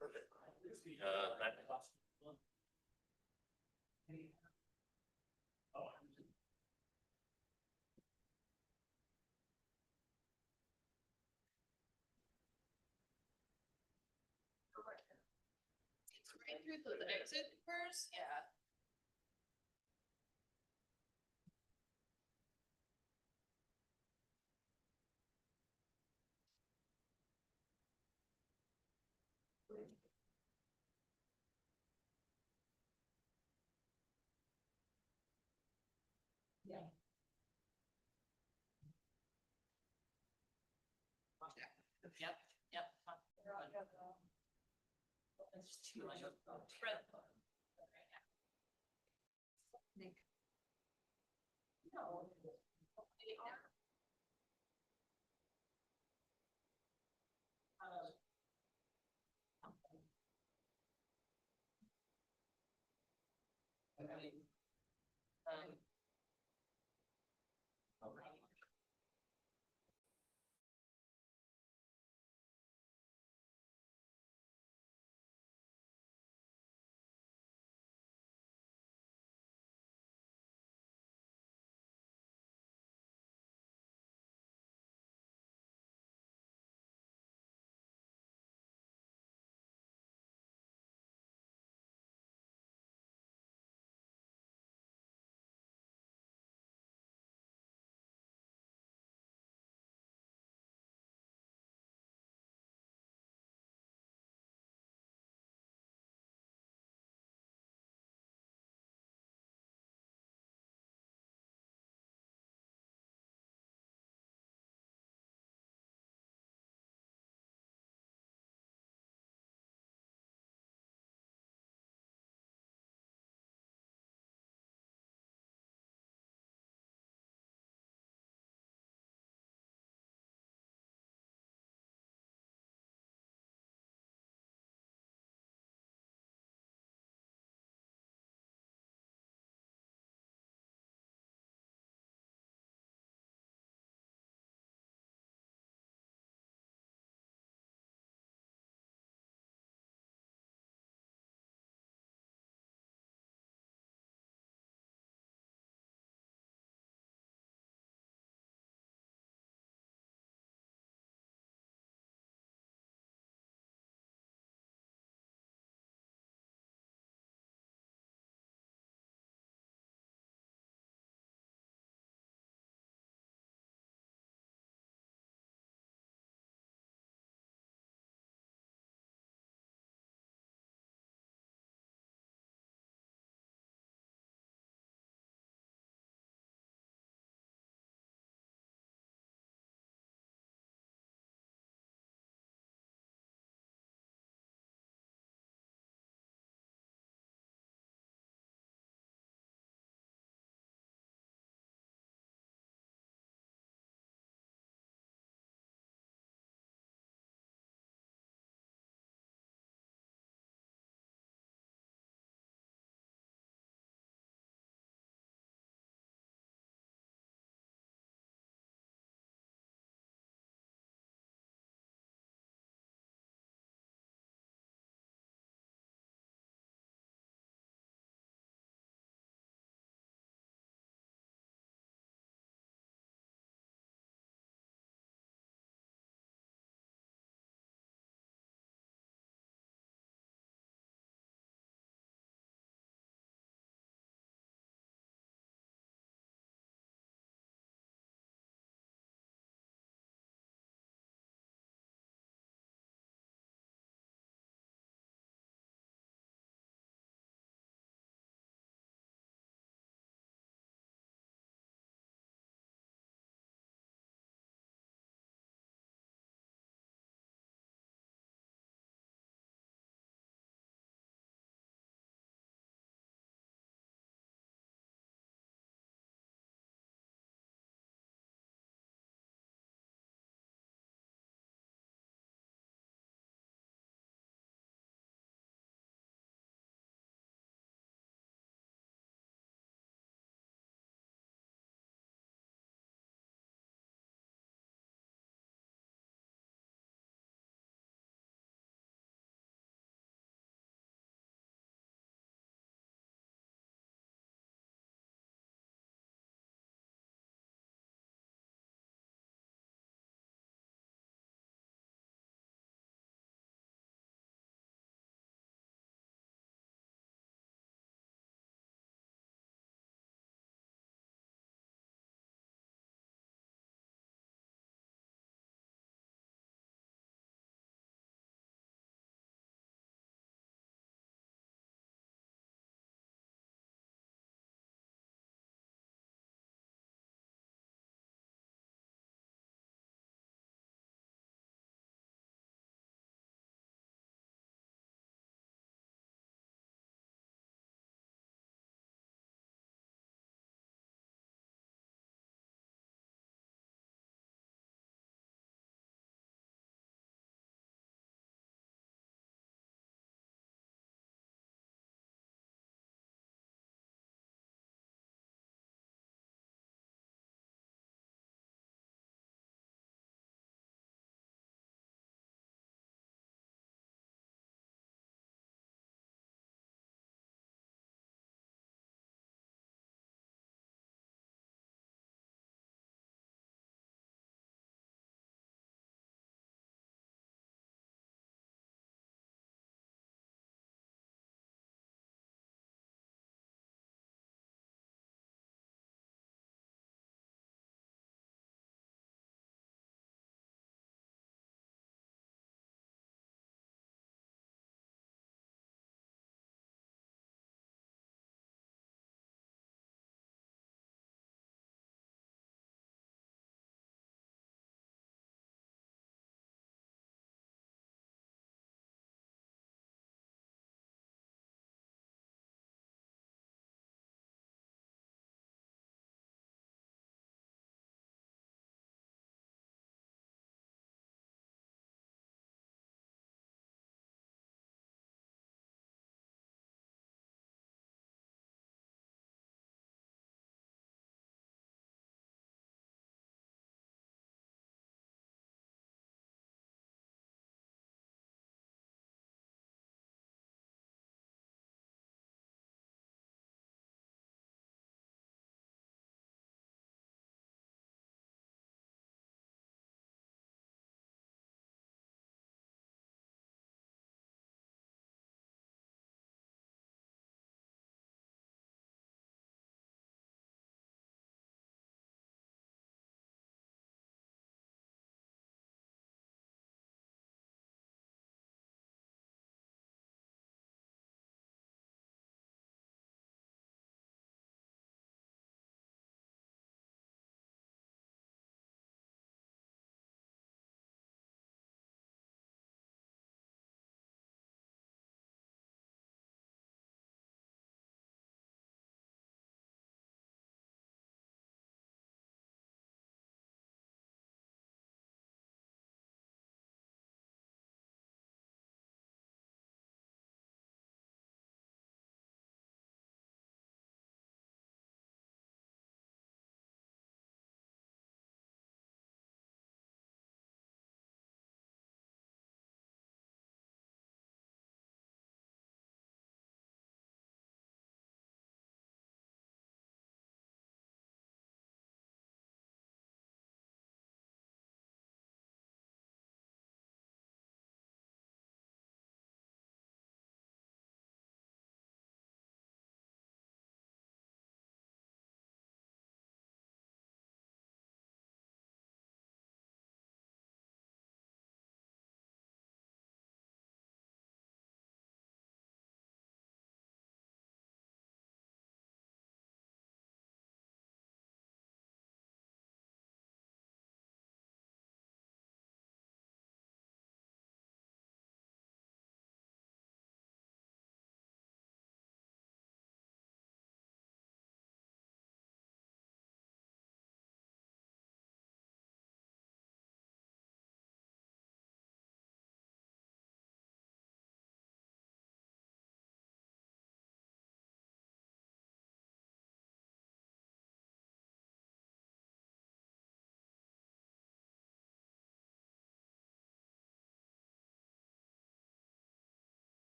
That cost. It's right through the exit first, yeah. Yeah. Yep, yep. It's too much of a thread. Nick. No. They are.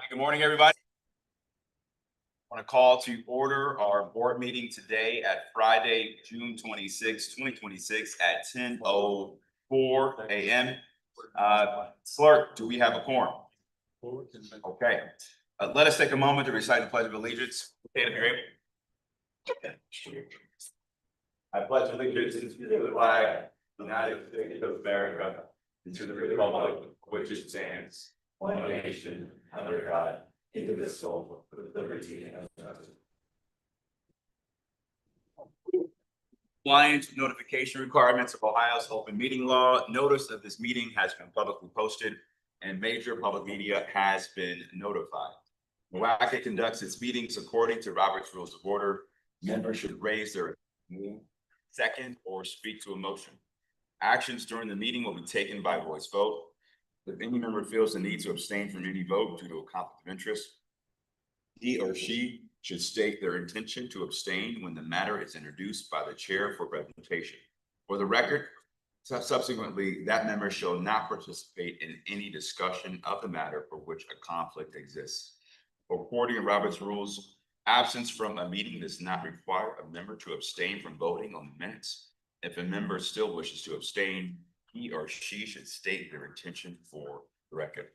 Good morning, everybody. I want to call to order our board meeting today at Friday, June 26, 2026 at 10:04 a.m. Clerk, do we have a quorum? Okay. Let us take a moment to recite the Pledge of Allegiance. Stand if you're able. I pledge allegiance to the flag of the United States of America and to the republic which it stands, one nation, under God, indivisible, with liberty and justice. Compliance with notification requirements of Ohio's open meeting law, notice of this meeting has been publicly posted and major public media has been notified. NOACA conducts its meetings according to Robert's Rules of Order. Members should raise their hand, second, or speak to a motion. Actions during the meeting will be taken by voice vote. If any member feels the need to abstain from any vote due to a conflict of interest, he or she should state their intention to abstain when the matter is introduced by the chair for presentation. For the record, subsequently, that member shall not participate in any discussion of the matter for which a conflict exists. According to Robert's Rules, absence from a meeting does not require a member to abstain from voting on the minutes. If a member still wishes to abstain, he or she should state their intention for the record.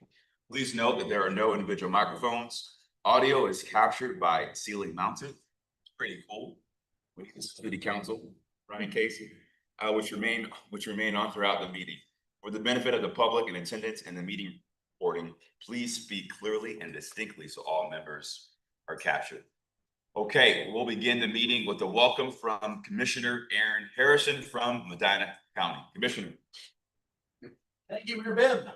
Please note that there are no individual microphones. Audio is captured by ceiling mounted. It's pretty cool. City Council, Ryan Casey, which remain on throughout the meeting. For the benefit of the public in attendance and the meeting recording, please speak clearly and distinctly so all members are captured. Okay, we'll begin the meeting with a welcome from Commissioner Aaron Harrison from Medina County. Commissioner. Thank you, Mayor Bibb.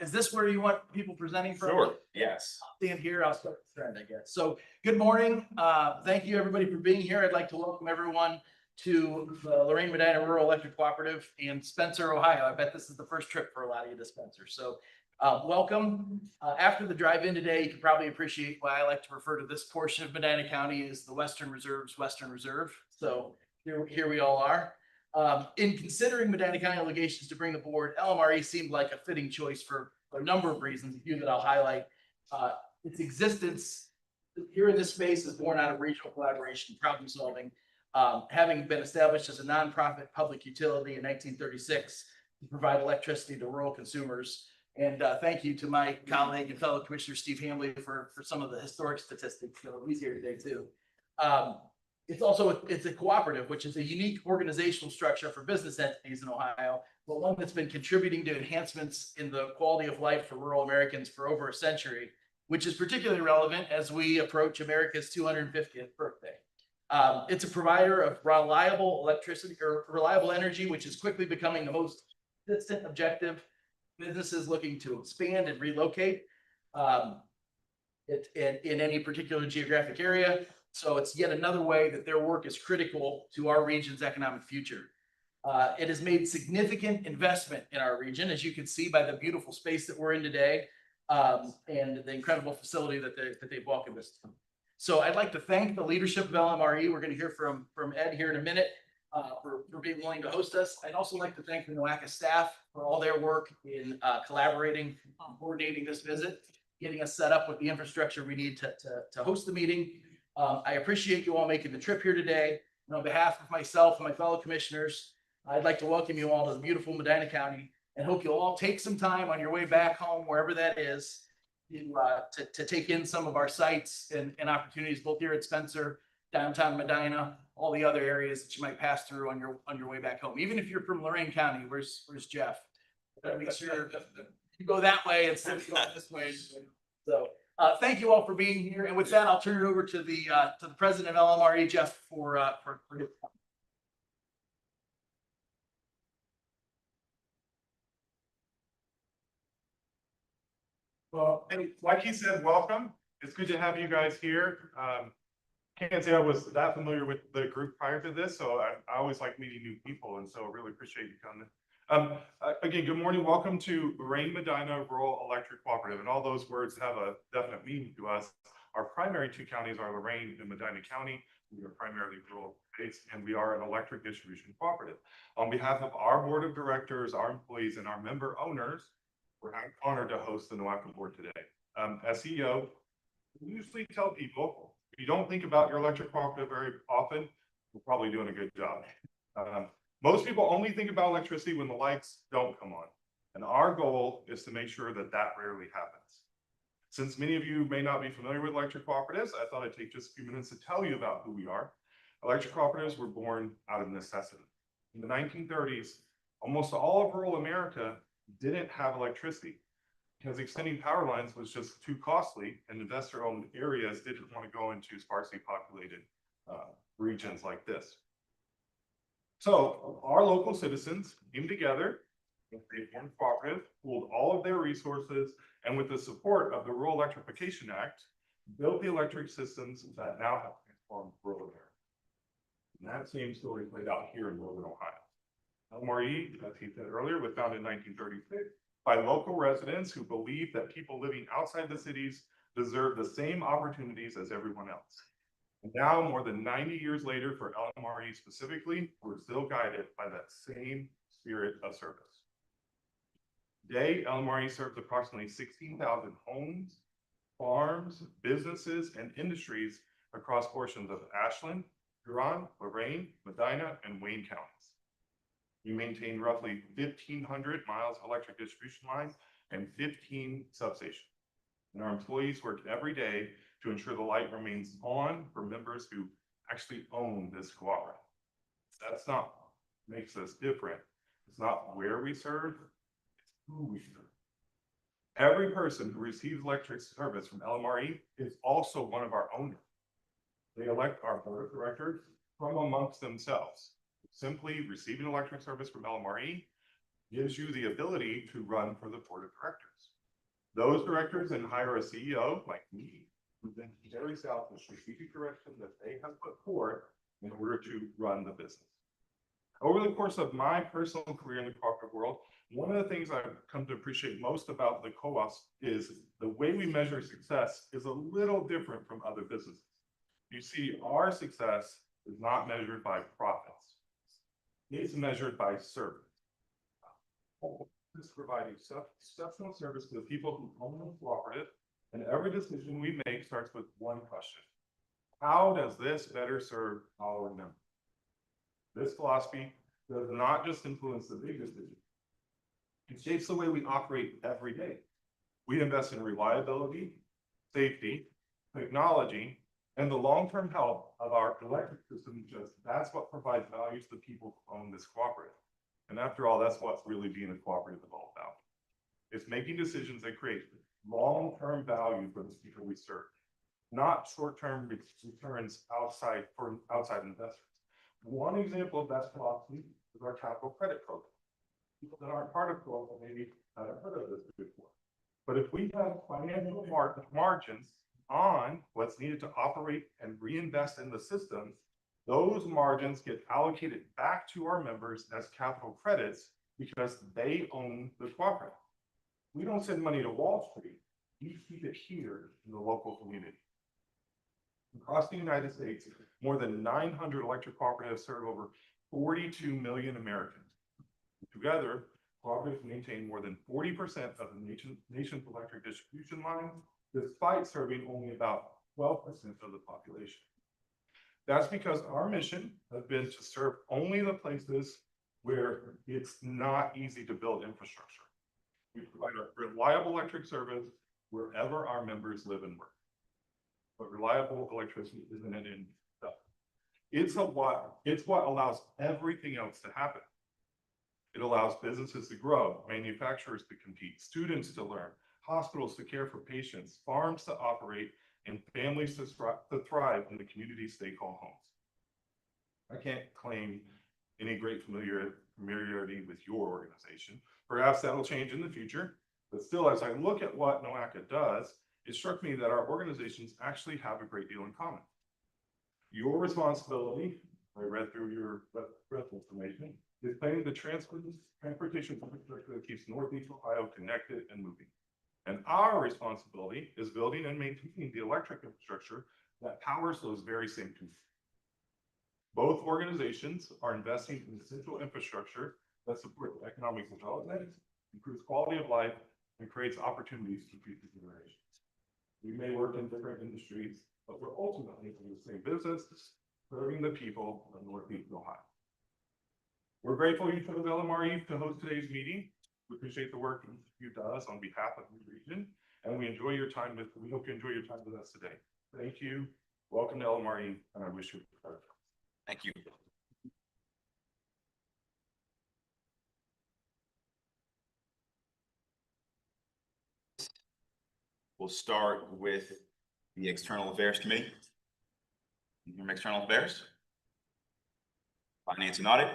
Is this where you want people presenting from? Sure, yes. I'll stand here, I'll start the trend, I guess. So, good morning. Thank you, everybody, for being here. I'd like to welcome everyone to the Lorraine Medina Rural Electric Cooperative in Spencer, Ohio. I bet this is the first trip for a lot of you to Spencer. So, welcome. After the drive-in today, you can probably appreciate why I like to refer to this portion of Medina County as the Western Reserve's Western Reserve. So, here we all are. In considering Medina County allegations to bring the board, LMRE seemed like a fitting choice for a number of reasons, a few that I'll highlight. Its existence here in this space is born out of regional collaboration, problem solving, having been established as a nonprofit public utility in 1936 to provide electricity to rural consumers. And thank you to my colleague and fellow Commissioner Steve Hamley for some of the historic statistics. So he's here today too. It's a cooperative, which is a unique organizational structure for business entities in Ohio, but one that's been contributing to enhancements in the quality of life for rural Americans for over a century, which is particularly relevant as we approach America's 250th birthday. It's a provider of reliable electricity or reliable energy, which is quickly becoming the most consistent objective. Businesses looking to expand and relocate in any particular geographic area. So it's yet another way that their work is critical to our region's economic future. It has made significant investment in our region, as you can see by the beautiful space that we're in today, and the incredible facility that they've welcomed us to. So I'd like to thank the leadership of LMRE. We're going to hear from Ed here in a minute for being willing to host us. I'd also like to thank the NOACA staff for all their work in collaborating, coordinating this visit, getting us set up with the infrastructure we need to host the meeting. I appreciate you all making the trip here today. And on behalf of myself and my fellow commissioners, I'd like to welcome you all to the beautiful Medina County and hope you'll all take some time on your way back home, wherever that is, to take in some of our sites and opportunities, both here at Spencer, downtown Medina, all the other areas that you might pass through on your way back home. Even if you're from Lorraine County, where's Jeff? Make sure you go that way instead of going this way. So. Thank you all for being here. And with that, I'll turn it over to the president of LMRE, Jeff, for his. Well, and like he said, welcome. It's good to have you guys here. Can't say I was that familiar with the group prior to this, so I always like meeting new people, and so I really appreciate you coming. Again, good morning. Welcome to Lorraine Medina Rural Electric Cooperative. And all those words have a definite meaning to us. Our primary two counties are Lorraine and Medina County. We are primarily rural based, and we are an electric distribution cooperative. On behalf of our board of directors, our employees, and our member owners, we're honored to host the NOACA board today. As CEO, we usually tell people, if you don't think about your electric cooperative very often, we're probably doing a good job. Most people only think about electricity when the lights don't come on. And our goal is to make sure that that rarely happens. Since many of you may not be familiar with electric cooperatives, I thought I'd take just a few minutes to tell you about who we are. Electric cooperatives were born out of necessity. In the 1930s, almost all of rural America didn't have electricity because extending power lines was just too costly, and investor-owned areas didn't want to go into sparsely populated regions like this. So our local citizens came together, they formed a cooperative, pooled all of their resources, and with the support of the Rural Electrification Act, built the electric systems that now have transformed rural America. And that same story played out here in Northern Ohio. LMRE, as he said earlier, was founded in 1936 by local residents who believed that people living outside the cities deserve the same opportunities as everyone else. And now, more than 90 years later, for LMRE specifically, we're still guided by that same spirit of service. Today, LMRE serves approximately 16,000 homes, farms, businesses, and industries across portions of Ashland, Huron, Lorain, Medina, and Wayne counties. We maintain roughly 1,500 miles of electric distribution lines and 15 substations. And our employees work every day to ensure the light remains on for members who actually own this cooperative. That's not what makes us different. It's not where we serve, it's who we serve. Every person who receives electric service from LMRE is also one of our owners. They elect our board of directors from amongst themselves. Simply receiving electric service from LMRE gives you the ability to run for the board of directors. Those directors then hire a CEO like me, who then carries out the strategic direction that they have put forth in order to run the business. Over the course of my personal career in the cooperative world, one of the things I've come to appreciate most about the co-ops is the way we measure success is a little different from other businesses. You see, our success is not measured by profits. It's measured by service. It's providing exceptional service to the people who own the cooperative, and every decision we make starts with one question: how does this better serve our members? This philosophy does not just influence the big decisions. It shapes the way we operate every day. We invest in reliability, safety, technology, and the long-term health of our electric system, because that's what provides value to the people who own this cooperative. And after all, that's what really being a cooperative is all about. It's making decisions that create long-term value for the people we serve, not short-term returns outside investors. One example of that philosophy is our capital credit program. People that aren't part of co-op maybe haven't heard of this before. But if we have financial margins on what's needed to operate and reinvest in the system, those margins get allocated back to our members as capital credits because they own the cooperative. We don't send money to Wall Street. We keep it here in the local community. Across the United States, more than 900 electric cooperatives serve over 42 million Americans. Together, cooperatives maintain more than 40% of the nation's electric distribution lines, despite serving only about 12% of the population. That's because our mission has been to serve only the places where it's not easy to build infrastructure. We provide a reliable electric service wherever our members live and work. But reliable electricity isn't an end stuff. It's what allows everything else to happen. It allows businesses to grow, manufacturers to compete, students to learn, hospitals to care for patients, farms to operate, and families to thrive in the communities they call homes. I can't claim any great familiarity with your organization. Perhaps that'll change in the future, but still, as I look at what NOACA does, it struck me that our organizations actually have a great deal in common. Your responsibility, I read through your breath information, is planning the transportation infrastructure that keeps Northeast Ohio connected and moving. And our responsibility is building and maintaining the electric infrastructure that powers those very same communities. Both organizations are investing in essential infrastructure that supports economic development, improves quality of life, and creates opportunities for future generations. We may work in different industries, but we're ultimately in the same business, serving the people of Northeast Ohio. We're grateful you chose LMRE to host today's meeting. We appreciate the work you does on behalf of the region, and we hope you enjoy your time with us today. Thank you. Welcome to LMRE, and I wish you the best. Thank you. We'll start with the External Affairs Committee. From External Affairs. Finance and Audit.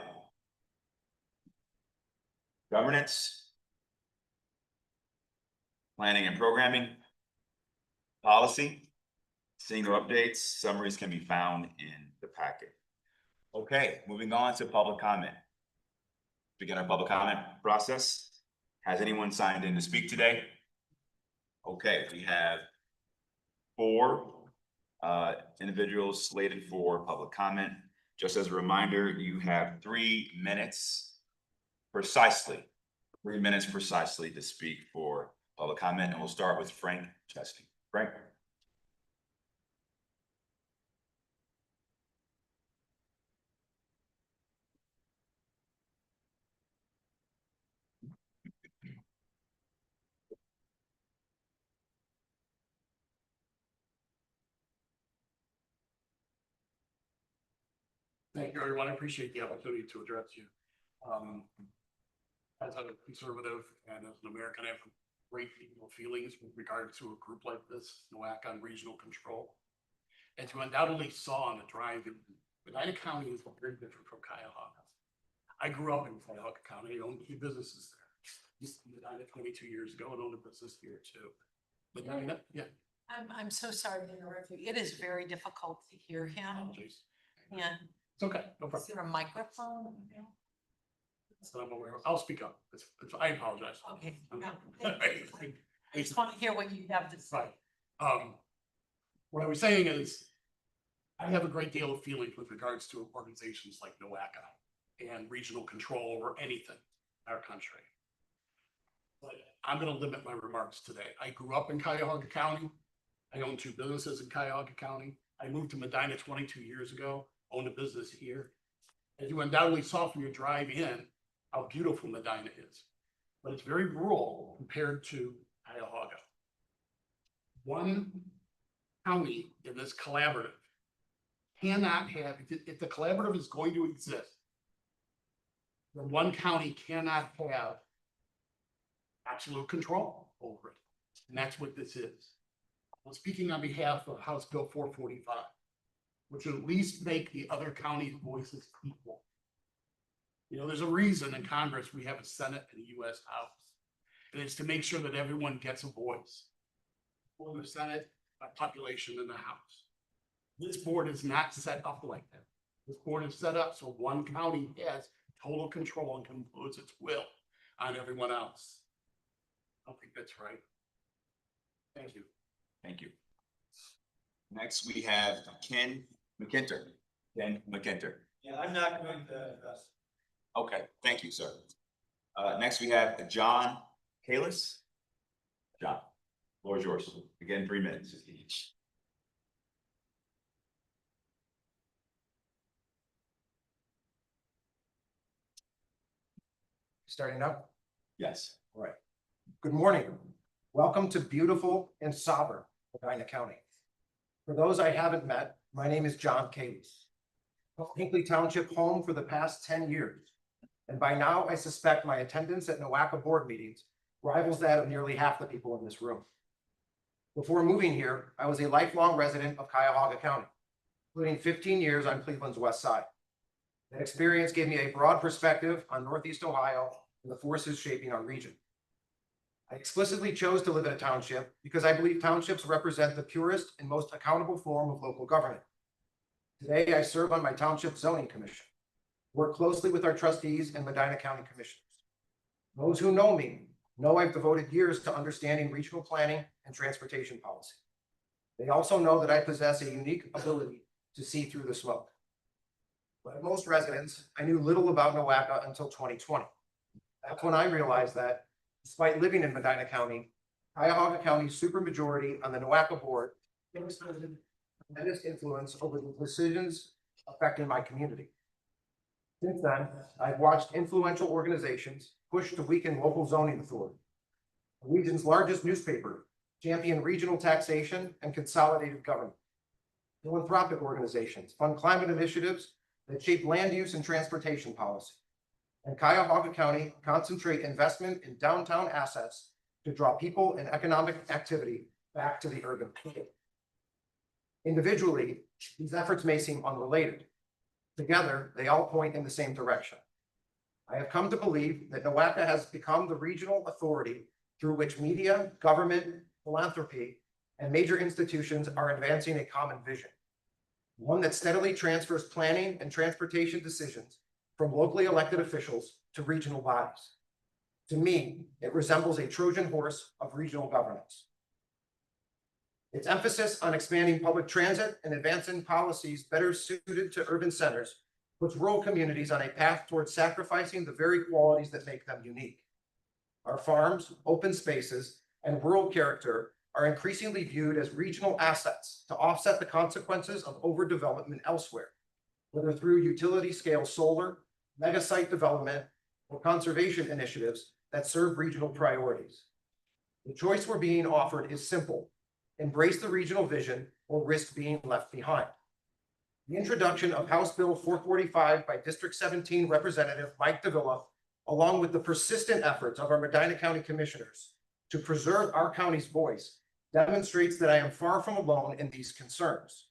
Governance. Planning and Programming. Policy. Seeing no updates, summaries can be found in the packet. Okay, moving on to public comment. Begin our public comment process. Has anyone signed in to speak today? Okay, we have 4 individuals slated for public comment. Just as a reminder, you have 3 minutes precisely, 3 minutes precisely to speak for public comment, and we'll start with Frank Chesney. Frank. Thank you, everyone. I appreciate the opportunity to address you. As a conservative and as an American, I have great feelings with regard to a group like this, NOAC on regional control. As you undoubtedly saw on the drive, Medina County is very different from Cuyahoga. I grew up in Cuyahoga County, I owned 2 businesses there. Used to be Medina 22 years ago and owned a business here too. Medina, yeah. I'm so sorry to interrupt you. It is very difficult to hear him. Apologies. Yeah. It's okay, no Is problem. there a microphone? So I'm aware. I'll speak up. I apologize. Okay. Right. I just want to hear what you have to say. Right. What I was saying is, I have a great deal of feelings with regards to organizations like NOACA and regional control over anything in our country. But I'm gonna limit my remarks today. I grew up in Cuyahoga County. I own 2 businesses in Cuyahoga County. I moved to Medina 22 years ago, owned a business here. As you undoubtedly saw from your drive in, how beautiful Medina is. But it's very rural compared to Cuyahoga. One county in this collaborative cannot have, if the collaborative is going to exist, then one county cannot have absolute control over it. And that's what this is. I'm speaking on behalf of House Bill 445, which will at least make the other counties' voices equal. You know, there's a reason in Congress we have a Senate and a US House. And it's to make sure that everyone gets a voice. For the Senate, by population in the House. This board is not set up like that. This board is set up so one county has total control and can impose its will on everyone else. I don't think that's right. Thank you. Thank you. Next, we have Ken McIntyre. Ken McIntyre. Yeah, I'm not going to address. Okay, thank you, sir. Next, we have John Kalis. John, floor is yours. Again, 3 minutes each. Starting up? Yes. All right. Good morning. Welcome to beautiful and sovereign Medina County. For those I haven't met, my name is John Kalis. Hinkley Township home for the past 10 years. And by now, I suspect my attendance at NOACA board meetings rivals that of nearly half the people in this room. Before moving here, I was a lifelong resident of Cuyahoga County, including 15 years on Cleveland's west side. That experience gave me a broad perspective on Northeast Ohio and the forces shaping our region. I explicitly chose to live in a township because I believe townships represent the purest and most accountable form of local government. Today, I serve on my Township Zoning Commission, work closely with our trustees and Medina County commissioners. Those who know me know I've devoted years to understanding regional planning and transportation policy. They also know that I possess a unique ability to see through the smoke. Like most residents, I knew little about NOACA until 2020. That's when I realized that despite living in Medina County, Cuyahoga County's supermajority on the NOACA board exerted tremendous influence over the decisions affecting my community. Since then, I've watched influential organizations push to weaken local zoning authority. The region's largest newspaper champion regional taxation and consolidated government. Philanthropic organizations fund climate initiatives that shape land use and transportation policy. And Cuyahoga County concentrate investment in downtown assets to draw people and economic activity back to the urban core. Individually, these efforts may seem unrelated. Together, they all point in the same direction. I have come to believe that NOACA has become the regional authority through which media, government, philanthropy, and major institutions are advancing a common vision. One that steadily transfers planning and transportation decisions from locally elected officials to regional bodies. To me, it resembles a Trojan horse of regional governance. Its emphasis on expanding public transit and advancing policies better suited to urban centers puts rural communities on a path towards sacrificing the very qualities that make them unique. Our farms, open spaces, and rural character are increasingly viewed as regional assets to offset the consequences of overdevelopment elsewhere, whether through utility-scale solar, mega site development, or conservation initiatives that serve regional priorities. The choice we're being offered is simple: embrace the regional vision or risk being left behind. The introduction of House Bill 445 by District 17 Representative Mike Davila, along with the persistent efforts of our Medina County commissioners to preserve our county's voice, demonstrates that I am far from alone in these concerns.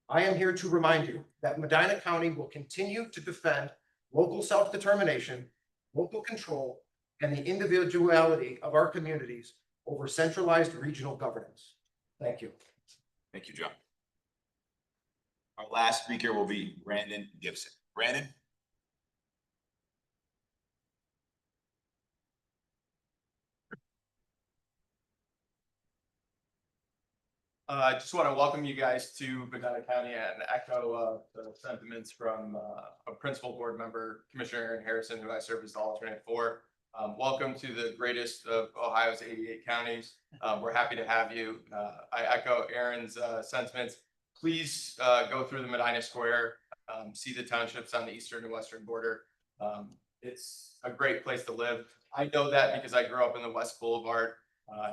I am here to remind you that Medina County will continue to defend local self-determination, local control, and the individuality of our communities over centralized regional governance. Thank you. Thank you, John. Our last speaker will be Brandon Gibson. Brandon? I just want to welcome you guys to Medina County and echo the sentiments from a principal board member, Commissioner Aaron Harrison, who I serve as the alternate for. Welcome to the greatest of Ohio's 88 counties. We're happy to have you. I echo Aaron's sentiments. Please go through the Medina Square, see the townships on the eastern and western border. It's a great place to live. I know that because I grew up in the West Boulevard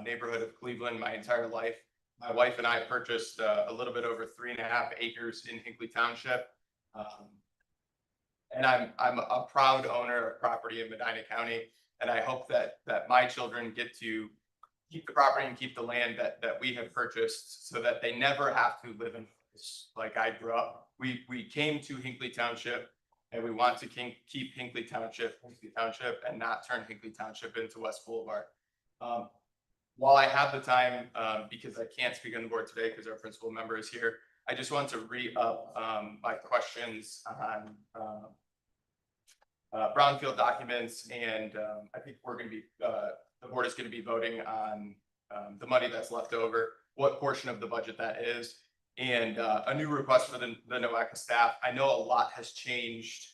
neighborhood of Cleveland my entire life. My wife and I purchased a little bit over 3.5 acres in Hinckley Township. And I'm a proud owner of property in Medina County. And I hope that my children get to keep the property and keep the land that we have purchased so that they never have to live in this like I grew up. We came to Hinckley Township and we want to keep Hinckley Township and not turn Hinckley Township into West Boulevard. While I have the time, because I can't speak on the board today because our principal member is here, I just want to re-up my questions on brownfield documents, and I think we're going to be, the board is going to be voting on the money that's left over, what portion of the budget that is, and a new request for the NOACA staff. I know a lot has changed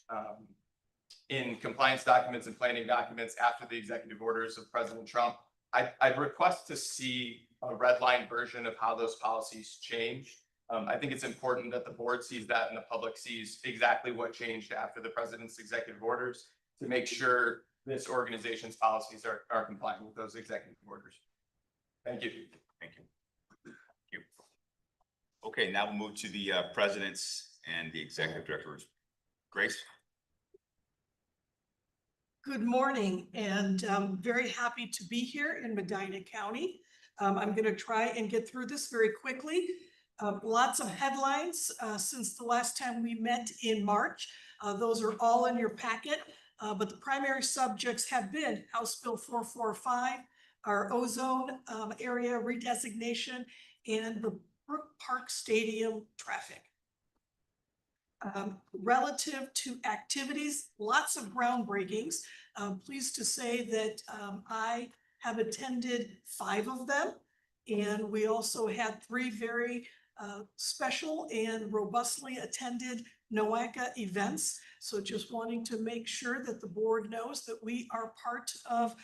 in compliance documents and planning documents after the executive orders of President Trump. I'd request to see a red line version of how those policies changed. I think it's important that the board sees that and the public sees exactly what changed after the president's executive orders to make sure this organization's policies are compliant with those executive orders. Thank you. Thank you. Thank you. Okay, now we'll move to the presidents and the executive directors. Grace? Good morning, and I'm very happy to be here in Medina County. I'm going to try and get through this very quickly. Lots of headlines since the last time we met in March. Those are all in your packet, but the primary subjects have been House Bill 445, our ozone area redesignation, and the Brook Park Stadium traffic. Relative to activities, lots of groundbreakings. Pleased to say that I have attended 5 of them, and we also had 3 very special and robustly attended NOACA events. So just wanting to make sure that the board knows that we are part of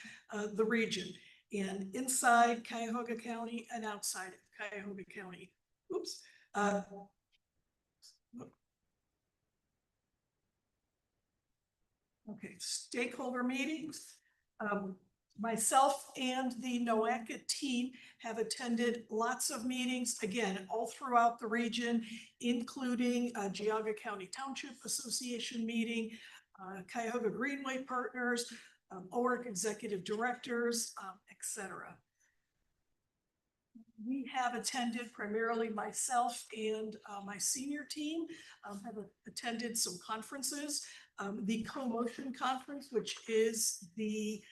the region and inside Cuyahoga County and outside of Cuyahoga County. Oops. Okay, stakeholder meetings. Myself and the NOACA team have attended lots of meetings, again, all throughout the region, including Geauga County Township Association meeting, Cuyahoga Greenway Partners, ORIC Executive Directors, etc. We have attended, primarily myself and my senior team have attended some conferences. The Co-Motion Conference, which is the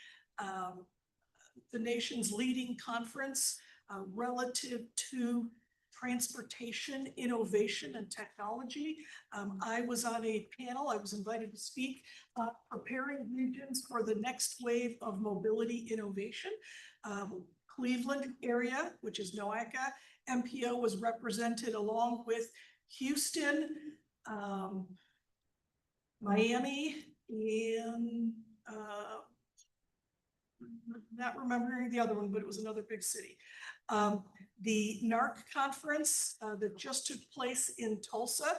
nation's leading conference relative to transportation, innovation, and technology. I was on a panel, I was invited to speak, preparing regions for the next wave of mobility innovation. Cleveland area, which is NOACA, MPO was represented along with Houston, Miami, and not remembering the other one, but it was another big city. The NARC conference that just took place in Tulsa,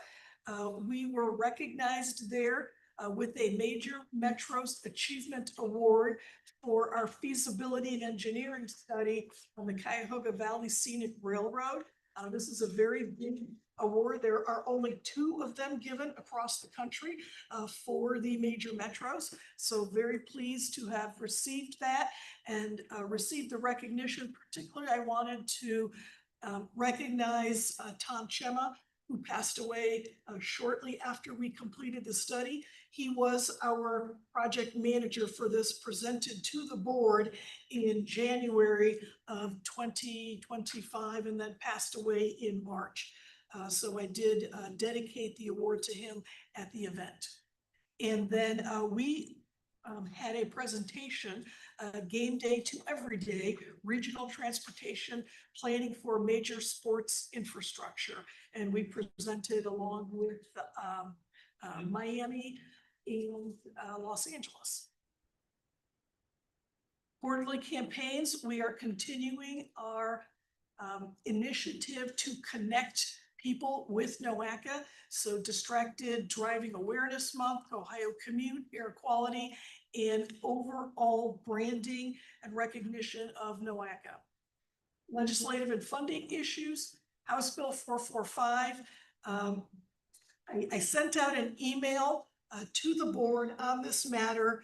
we were recognized there with a Major Metros Achievement Award for our feasibility and engineering study on the Cuyahoga Valley Scenic Railroad. This is a very big award. There are only 2 of them given across the country for the major metros. So very pleased to have received that and received the recognition. Particularly, I wanted to recognize Tom Chema, who passed away shortly after we completed the study. He was our project manager for this, presented to the board in January of 2025 and then passed away in March. So I did dedicate the award to him at the event. And then we had a presentation, Game Day to Everyday, Regional Transportation Planning for Major Sports Infrastructure. And we presented along with Miami and Los Angeles. Quarterly campaigns, we are continuing our initiative to connect people with NOACA. So Distracted Driving Awareness Month, Ohio Commute, Air Quality, and overall branding and recognition of NOACA. Legislative and funding issues, House Bill 445. I sent out an email to the board on this matter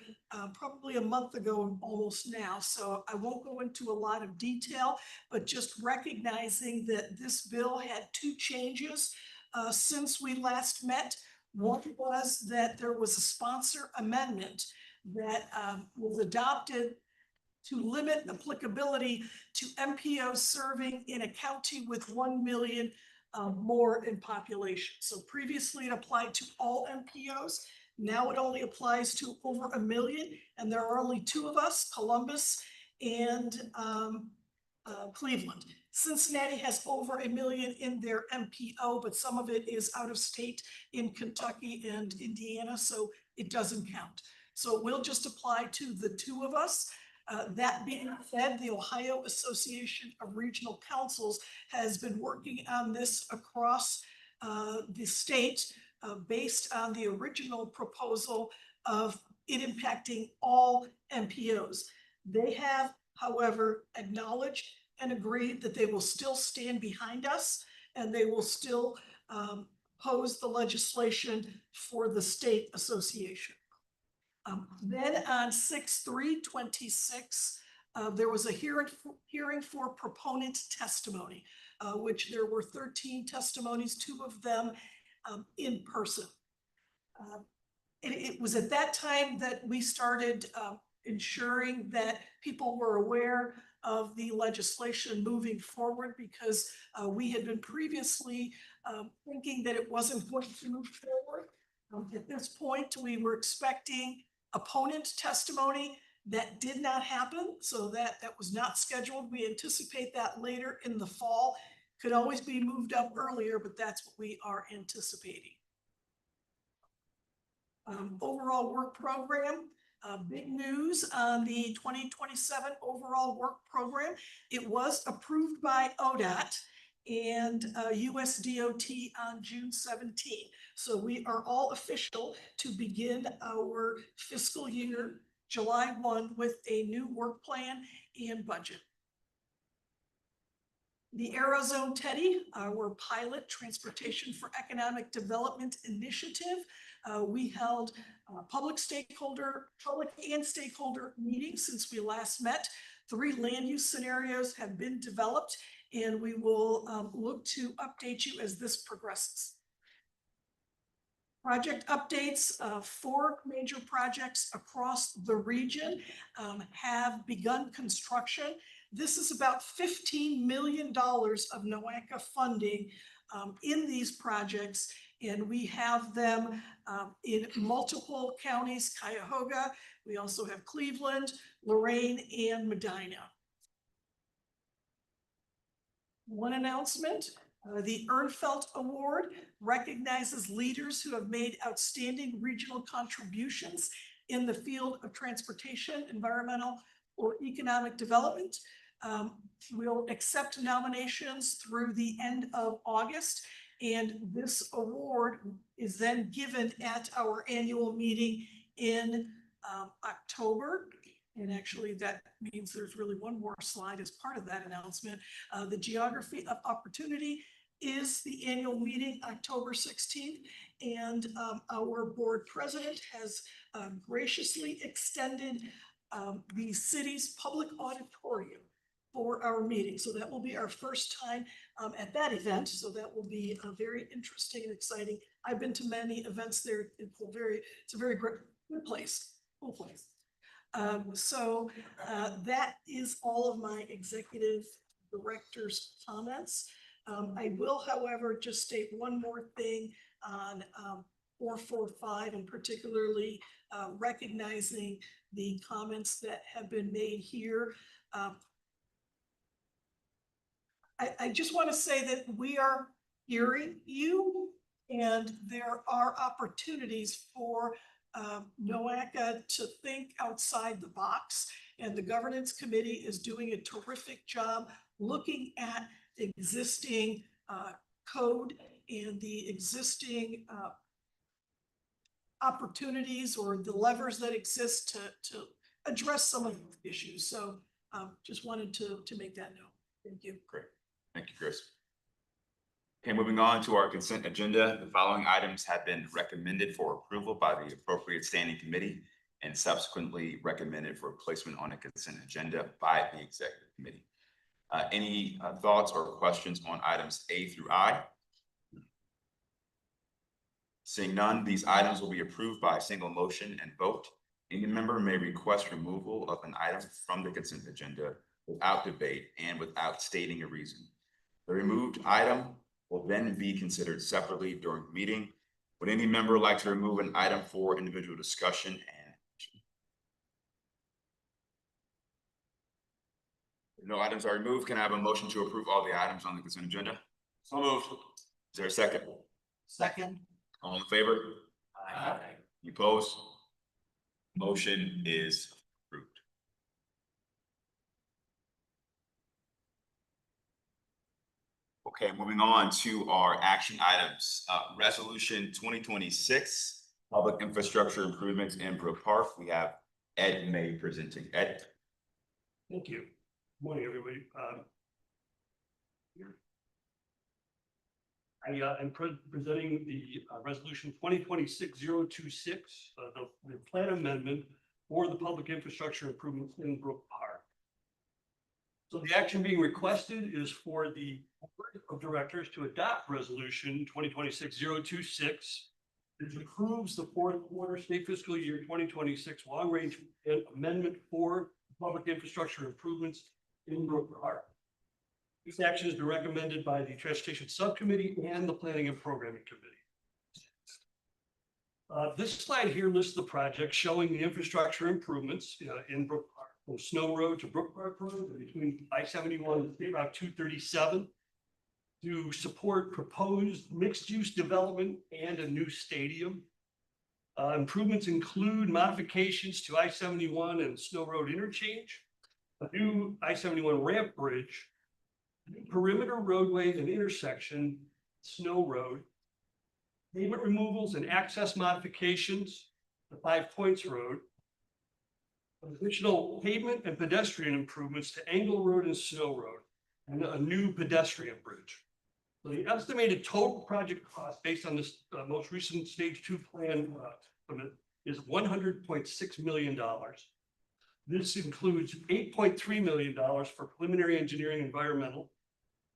probably a month ago almost now, so I won't go into a lot of detail, but just recognizing that this bill had 2 changes since we last met. One was that there was a sponsor amendment that was adopted to limit applicability to MPOs serving in a county with 1 million more in population. So previously it applied to all MPOs. Now it only applies to over 1 million, and there are only 2 of us, Columbus and Cleveland. Cincinnati has over 1 million in their MPO, but some of it is out of state in Kentucky and Indiana, so it doesn't count. So it will just apply to the 2 of us. That being said, the Ohio Association of Regional Councils has been working on this across the state based on the original proposal of it impacting all MPOs. They have, however, acknowledged and agreed that they will still stand behind us and they will still pose the legislation for the state association. Then on 6/3/26, there was a hearing for proponent testimony, which there were 13 testimonies, 2 of them in person. It was at that time that we started ensuring that people were aware of the legislation moving forward, because we had been previously thinking that it wasn't going to move forward. At this point, we were expecting opponent testimony. That did not happen, so that was not scheduled. We anticipate that later in the fall. Could always be moved up earlier, but that's what we are anticipating. Overall work program, big news on the 2027 overall work program. It was approved by ODOT and USDOT on June 17. So we are all official to begin our fiscal year July 1 with a new work plan and budget. The Arizona Teddy, our pilot transportation for economic development initiative. We held public and stakeholder meetings since we last met. 3 land use scenarios have been developed, and we will look to update you as this progresses. Project updates, 4 major projects across the region have begun construction. This is about $15 million of NOACA funding in these projects, and we have them in multiple counties, Cuyahoga. We also have Cleveland, Lorain, and Medina. One announcement, the Ehrenfeld Award recognizes leaders who have made outstanding regional contributions in the field of transportation, environmental, or economic development. We'll accept nominations through the end of August, and this award is then given at our annual meeting in October. And actually, that means there's really one more slide as part of that announcement. The Geography of Opportunity is the annual meeting, October 16th, and our board president has graciously extended the city's public auditorium for our meeting. So that will be our first time at that event. So that will be very interesting and exciting. I've been to many events there. It's a very great, good place, cool place. That is all of my executive director's comments. I will, however, just state one more thing on 445, and particularly recognizing the comments that have been made here. I just want to say that we are hearing you, and there are opportunities for NOACA to think outside the box, and the governance committee is doing a terrific job looking at existing code and the existing opportunities or the levers that exist to address some of the issues. So just wanted to make that note. Thank you. Great. Thank you, Chris. Okay, moving on to our consent agenda. The following items have been recommended for approval by the appropriate standing committee and subsequently recommended for placement on a consent agenda by the executive committee. Any thoughts or questions on items A through I? Seeing none, these items will be approved by a single motion and vote. Any member may request removal of an item from the consent agenda without debate and without stating a reason. The removed item will then be considered separately during the meeting. Would any member like to remove an item for individual discussion and action? If no items are removed, can I have a motion to approve all the items on the consent agenda? So moved. Is there a second? Second. All in favor? Aye. You opposed? Motion is approved. Okay, moving on to our action items. Resolution 2026, Public Infrastructure Improvements in Brook Park. We have Ed May presenting. Ed? Thank you. Good morning, everybody. I am presenting the resolution 2026-026, the plan amendment for the public infrastructure improvements in Brook Park. So the action being requested is for the board of directors to adopt resolution 2026-026, which approves the fourth quarter state fiscal year 2026 long range amendment for public infrastructure improvements in Brook Park. This action has been recommended by the Transportation Subcommittee and the Planning and Programming Committee. This slide here lists the project showing the infrastructure improvements in Brook Park, from Snow Road to Brook Park Road, between I-71 and State Route 237. to support proposed mixed-use development and a new stadium. Improvements include modifications to I-71 and Snow Road interchange, a new I-71 ramp bridge, new perimeter roadway and intersection, Snow Road, pavement removals and access modifications, the 5 Points Road, additional pavement and pedestrian improvements to Angle Road and Snow Road, and a new pedestrian bridge. So the estimated total project cost based on this most recent stage 2 plan estimate is $100.6 million. This includes $8.3 million for preliminary engineering environmental,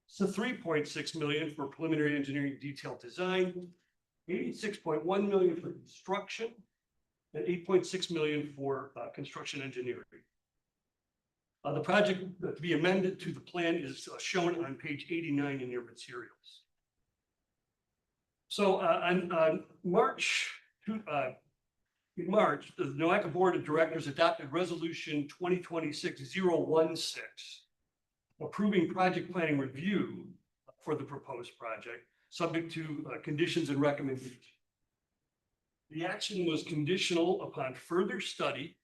so $3.6 million for preliminary engineering detailed design, $86.1 million for construction, and $8.6 million for construction engineering. The project to be amended to the plan is shown on page 89 in your materials. So on March, in March, the NOACA Board of Directors adopted Resolution 2026-016, approving project planning review for the proposed project, subject to conditions and recommendations. The action was conditional upon further study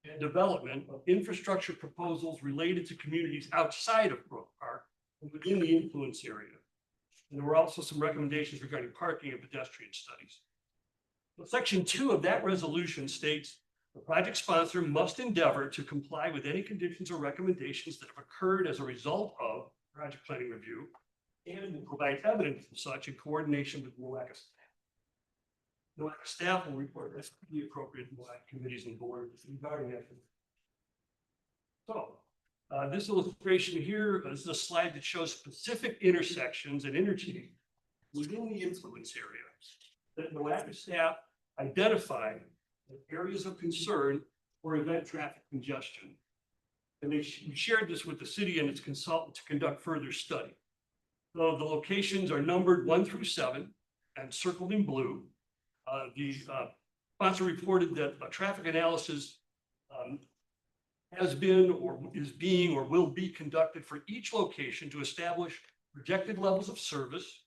and development of infrastructure proposals related to communities outside of Brook Park and within the influence area. And there were also some recommendations regarding parking and pedestrian studies. Well, Section 2 of that resolution states the project sponsor must endeavor to comply with any conditions or recommendations that have occurred as a result of project planning review and will provide evidence of such in coordination with NOACA staff. NOACA staff will report as the appropriate NOACA committees and boards regarding that. So this illustration here is a slide that shows specific intersections and interchange within the influence area that NOACA staff identified as areas of concern for event traffic congestion. And we shared this with the city and its consultant to conduct further study. So the locations are numbered 1 through 7 and circled in blue. The sponsor reported that a traffic analysis has been or is being or will be conducted for each location to establish projected levels of service,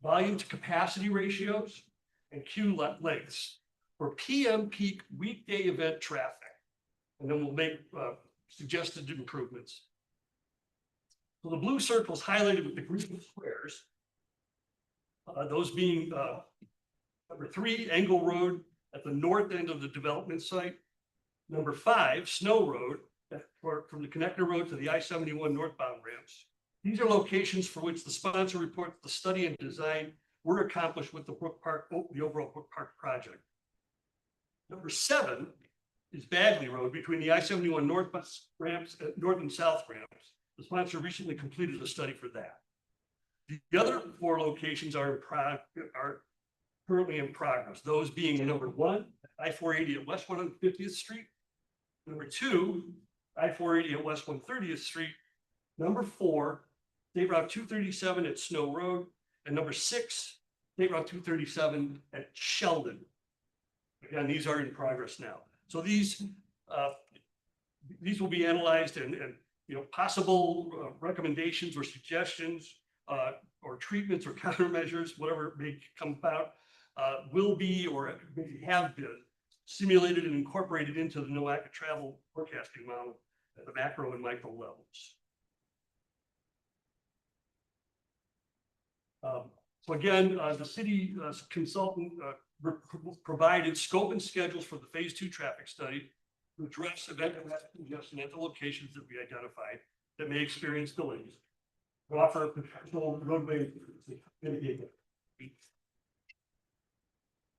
volume to capacity ratios, and queue lengths for PM peak weekday event traffic. And then we'll make suggested improvements. So the blue circles highlighted with the green squares, those being number 3, Angle Road at the north end of the development site. Number 5, Snow Road, from the connector road to the I-71 northbound ramps. These are locations for which the sponsor reports the study and design were accomplished with the Brook Park, the overall Brook Park project. Number 7 is Bagley Road between the I-71 north ramps, north and south ramps. The sponsor recently completed a study for that. The other 4 locations are currently in progress. Those being number 1, I-480 at West 150th Street. Number 2, I-480 at West 130th Street. Number 4, State Route 237 at Snow Road. And number 6, State Route 237 at Sheldon. Again, these are in progress now. So these will be analyzed and possible recommendations or suggestions or treatments or countermeasures, whatever may come about, will be or maybe have been simulated and incorporated into the NOACA travel forecasting model at the macro and micro levels. So again, the city consultant provided scope and schedules for the phase 2 traffic study to address event congestion at the locations that we identified that may experience delays, to offer potential roadway mitigation.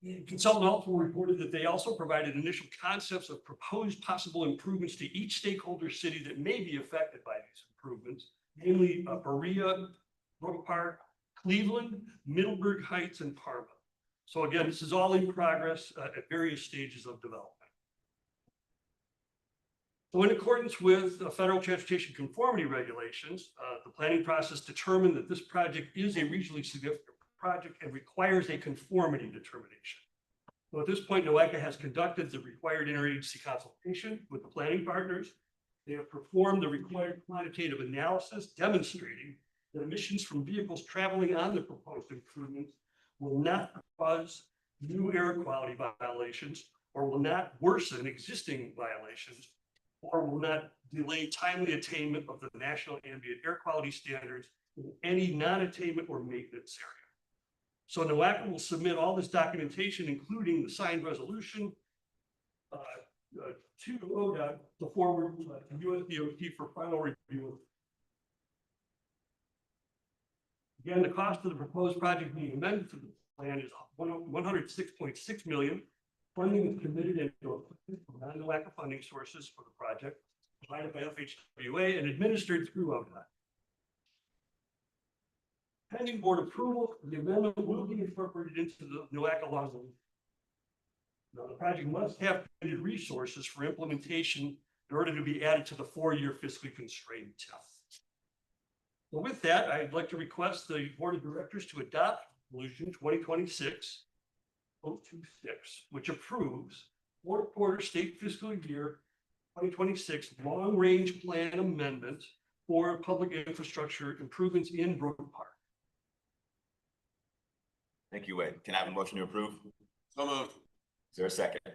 The consultant also reported that they also provided initial concepts of proposed possible improvements to each stakeholder city that may be affected by these improvements, namely Berea, Brook Park, Cleveland, Middleburg Heights, and Parma. So again, this is all in progress at various stages of development. So in accordance with the federal transportation conformity regulations, the planning process determined that this project is a regionally significant project and requires a conformity determination. So at this point, NOACA has conducted the required interagency consultation with the planning partners. They have performed the required quantitative analysis demonstrating that emissions from vehicles traveling on the proposed improvements will not cause new air quality violations or will not worsen existing violations or will not delay timely attainment of the national ambient air quality standards in any non-attainment or maintenance area. So NOACA will submit all this documentation, including the signed resolution, to ODOT to forward to USDOT for final review. Again, the cost of the proposed project being amended to the plan is $106.6 million. Funding is committed into non-NOACA funding sources for the project, provided by FHWA and administered through ODOT. Pending board approval, the amendment will be incorporated into the NOACA laws. Now, the project must have committed resources for implementation in order to be added to the 4-year fiscally constrained test. So with that, I'd like to request the board of directors to adopt resolution 2026-026, which approves fourth quarter state fiscal year 2026 long-range plan amendment for public infrastructure improvements in Brook Park. Thank you, Wade. Can I have a motion to approve? So moved. Is there a second? Is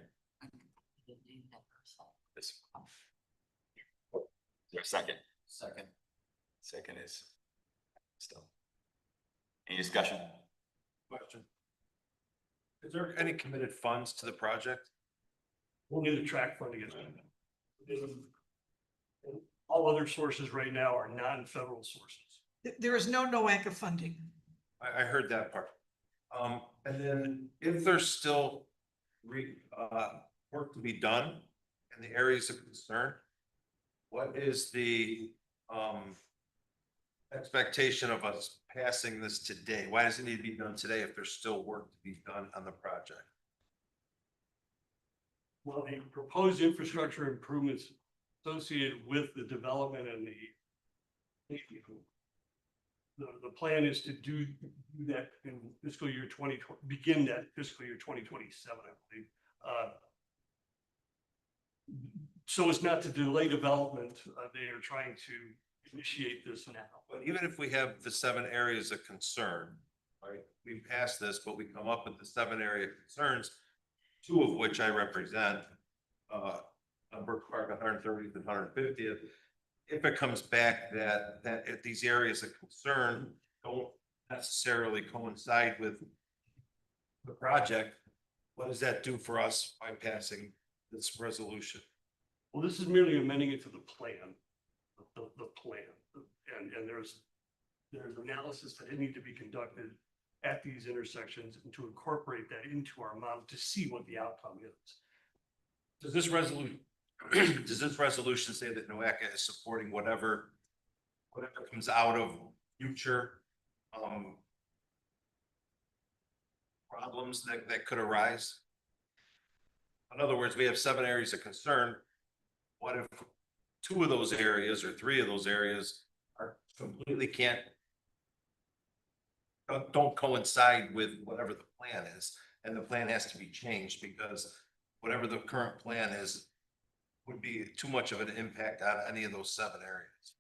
there a second? Second. Second is still. Any discussion? Question. Is there any committed funds to the project? We'll need the track funding as well. All other sources right now are non-federal sources. There is no NOACA funding. I heard that part. And then if there's still work to be done in the areas of concern, what is the expectation of us passing this today? Why does it need to be done today if there's still work to be done on the project? Well, the proposed infrastructure improvements associated with the development and the plan is to do that in fiscal year 2020, begin that fiscal year 2027, I believe. So as not to delay development, they are trying to initiate this now. But even if we have the 7 areas of concern, right? We pass this, but we come up with the 7 area concerns, 2 of which I represent, on Brook Park 130th and 150th. If it comes back that if these areas of concern don't necessarily coincide with the project, what does that do for us by passing this resolution? Well, this is merely amending it to the plan, the plan, and there's analysis that need to be conducted at these intersections and to incorporate that into our model to see what the outcome is. Does this resolution say that NOACA is supporting whatever comes out of future problems that could arise? In other words, we have 7 areas of concern. What if 2 of those areas or 3 of those areas are completely don't coincide with whatever the plan is, and the plan has to be changed because whatever the current plan is would be too much of an impact on any of those 7 areas?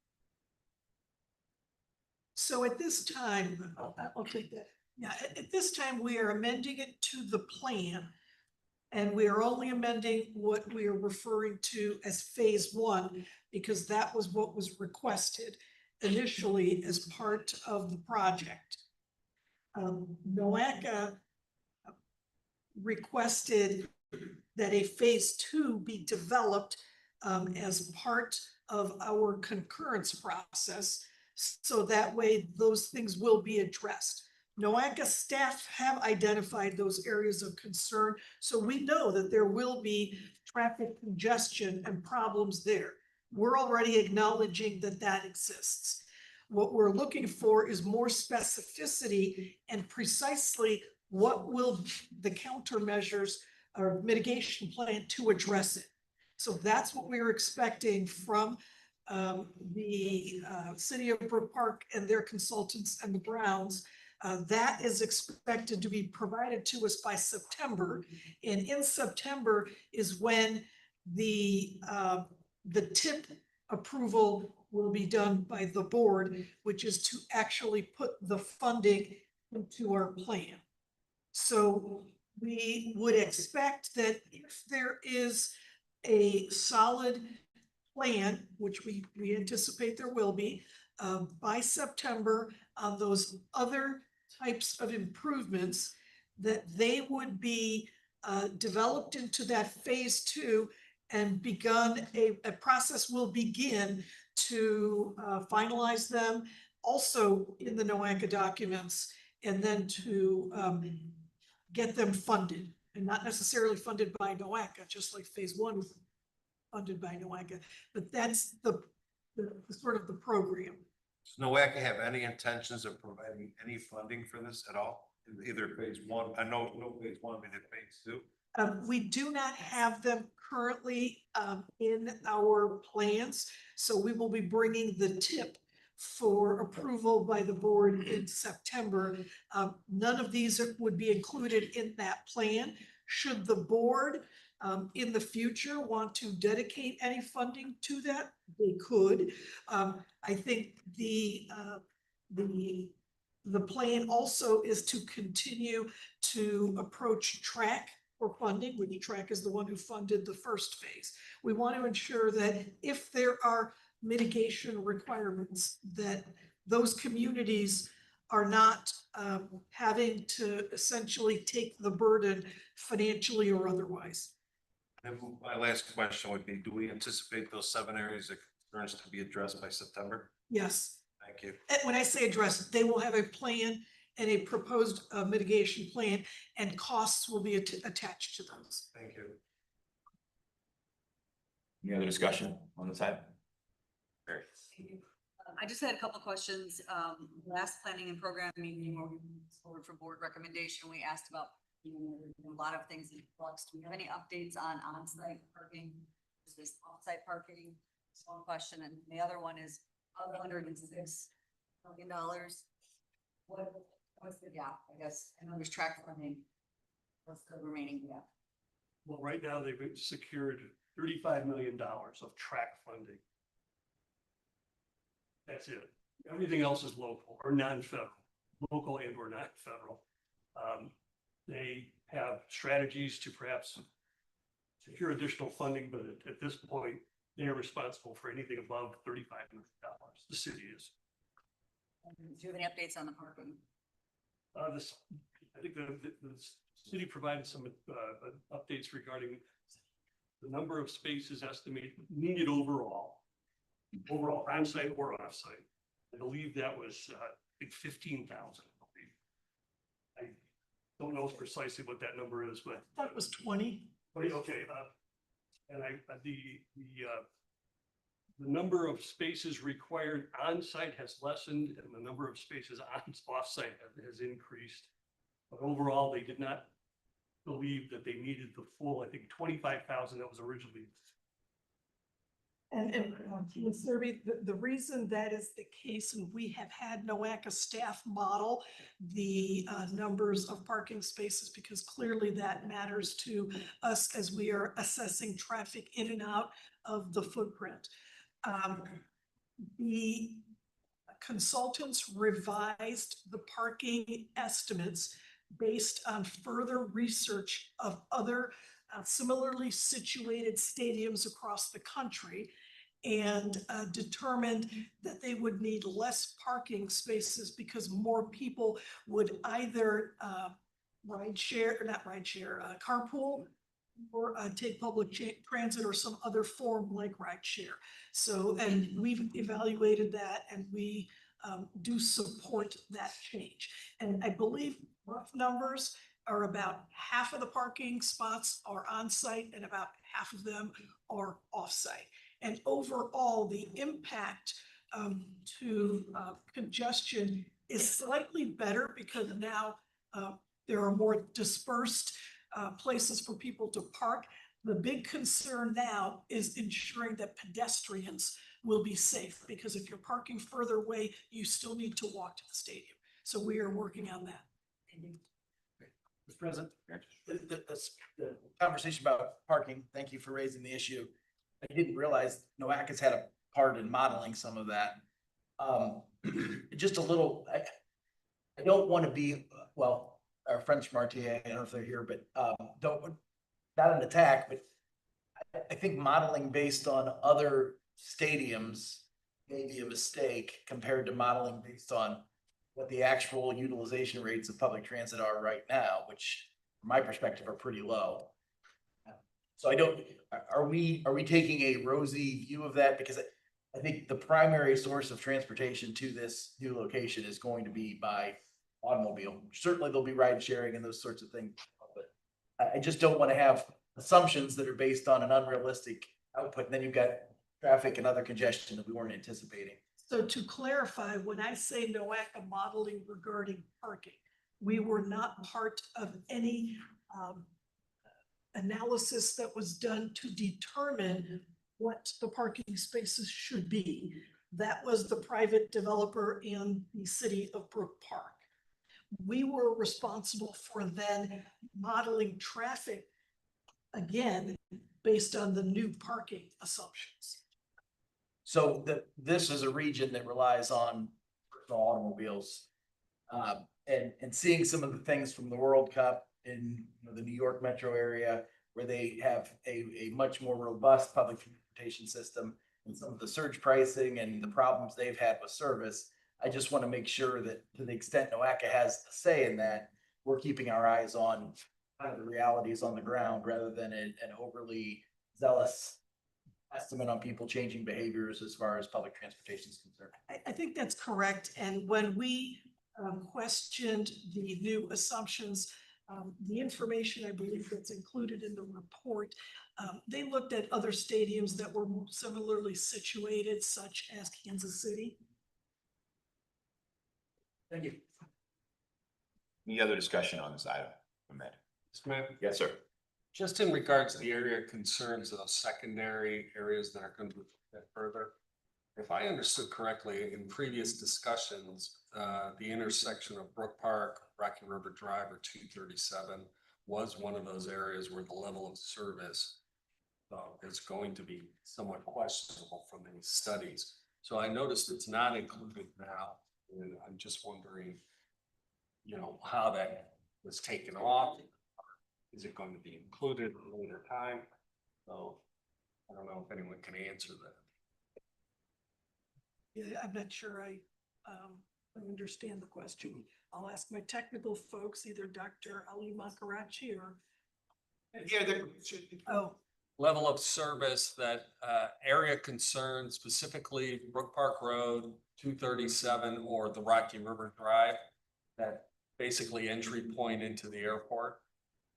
So at this time, I'll take that. Yeah, at this time, we are amending it to the plan. And we are only amending what we are referring to as phase 1, because that was what was requested initially as part of the project. NOACA requested that a phase 2 be developed as part of our concurrence process. So that way those things will be addressed. NOACA staff have identified those areas of concern, so we know that there will be traffic congestion and problems there. We're already acknowledging that that exists. What we're looking for is more specificity and precisely what will the countermeasures or mitigation plan to address it. So that's what we're expecting from the City of Brook Park and their consultants and the Browns. That is expected to be provided to us by September. And in September is when the TIP approval will be done by the board, which is to actually put the funding into our plan. So we would expect that if there is a solid plan, which we anticipate there will be, by September on those other types of improvements, that they would be developed into that phase 2 and begun, a process will begin to finalize them also in the NOACA documents, and then to get them funded, and not necessarily funded by NOACA, just like phase 1 was funded by NOACA, but that's the sort of the program. Does NOACA have any intentions of providing any funding for this at all? Either phase 1, I know no phase 1, but in phase 2? We do not have them currently in our plans, so we will be bringing the tip for approval by the board in September. None of these would be included in that plan. Should the board in the future want to dedicate any funding to that, they could. I think the plan also is to continue to approach TRAC for funding, which TRAC is the one who funded the first phase. We want to ensure that if there are mitigation requirements, that those communities are not having to essentially take the burden financially or otherwise. And my last question would be, do we anticipate those 7 areas of concerns to be addressed by September? Yes. Thank you. And when I say address, they will have a plan and a proposed mitigation plan, and costs will be attached to those. Thank you. Any other discussion on the side? Mary? I just had a couple of questions. Last planning and programming meeting where we moved forward for board recommendation, we asked about, a lot of things in flux. Do we have any updates on on-site parking? Is this off-site parking? That's one question. And the other one is $106 million. What's the gap? I guess, I know there's track funding. What's the remaining gap? Well, right now they've secured $35 million of track funding. That's it. Everything else is local or non-federal, local and or not federal. They have strategies to perhaps secure additional funding, but at this point, they are responsible for anything above $35 million. The city is. Do you have any updates on the parking? I think the city provided some updates regarding the number of spaces estimated needed overall on-site or off-site. I believe that was 15,000. I don't know precisely what that number is, but That was 20. okay. And the number of spaces required on-site has lessened, and the number of spaces off-site has increased. But overall, they did not believe that they needed the full, I think, 25,000 that was originally. And Ms. Serby, the reason that is the case, and we have had NOACA staff model the numbers of parking spaces, because clearly that matters to us as we are assessing traffic in and out of the footprint. The consultants revised the parking estimates based on further research of other similarly situated stadiums across the country, and determined that they would need less parking spaces because more people would either carpool or take public transit or some other form like rideshare. So, and we've evaluated that, and we do support that change. And I believe rough numbers are about half of the parking spots are on-site and about half of them are off-site. And overall, the impact to congestion is slightly better because now there are more dispersed places for people to park. The big concern now is ensuring that pedestrians will be safe, because if you're parking further away, you still need to walk to the stadium. So we are working on that. Mr. President, the conversation about parking, thank you for raising the issue. I didn't realize NOACA's had a part in modeling some of that. Just a little, I don't want to be, well, our friends from RTA, I don't know if they're here, but not an attack, but I think modeling based on other stadiums may be a mistake compared to modeling based on what the actual utilization rates of public transit are right now, which from my perspective are pretty low. So are we taking a rosy view of that? Because I think the primary source of transportation to this new location is going to be by automobile. Certainly there'll be ride sharing and those sorts of things, but I just don't want to have assumptions that are based on an unrealistic output. And then you've got traffic and other congestion that we weren't anticipating. So to clarify, when I say NOACA modeling regarding parking, we were not part of any analysis that was done to determine what the parking spaces should be. That was the private developer in the city of Brook Park. We were responsible for then modeling traffic again based on the new parking assumptions. So this is a region that relies on personal automobiles. And seeing some of the things from the World Cup in the New York metro area where they have a much more robust public transportation system and some of the surge pricing and the problems they've had with service. I just want to make sure that to the extent NOACA has a say in that, we're keeping our eyes on kind of the realities on the ground rather than an overly zealous estimate on people changing behaviors as far as public transportation is concerned. I think that's correct. And when we questioned the new assumptions, the information I believe that's included in the report, they looked at other stadiums that were similarly situated, such as Kansas City. Thank you. Any other discussion on this item? Ahmed? Yes, sir. Just in regards to the area concerns of those secondary areas that are going to be further. If I understood correctly, in previous discussions, the intersection of Brook Park, Rocky River Drive, or 237 was one of those areas where the level of service is going to be somewhat questionable from these studies. So I noticed it's not included now, and I'm just wondering, how that was taken off. Is it going to be included at a later time? So I don't know if anyone can answer that. Yeah, I'm not sure I understand the question. I'll ask my technical folks, either Dr. Ali Makarachi or. Oh, Level of service that area concern, specifically Brook Park Road, 237, or the Rocky River Drive, that basically entry point into the airport.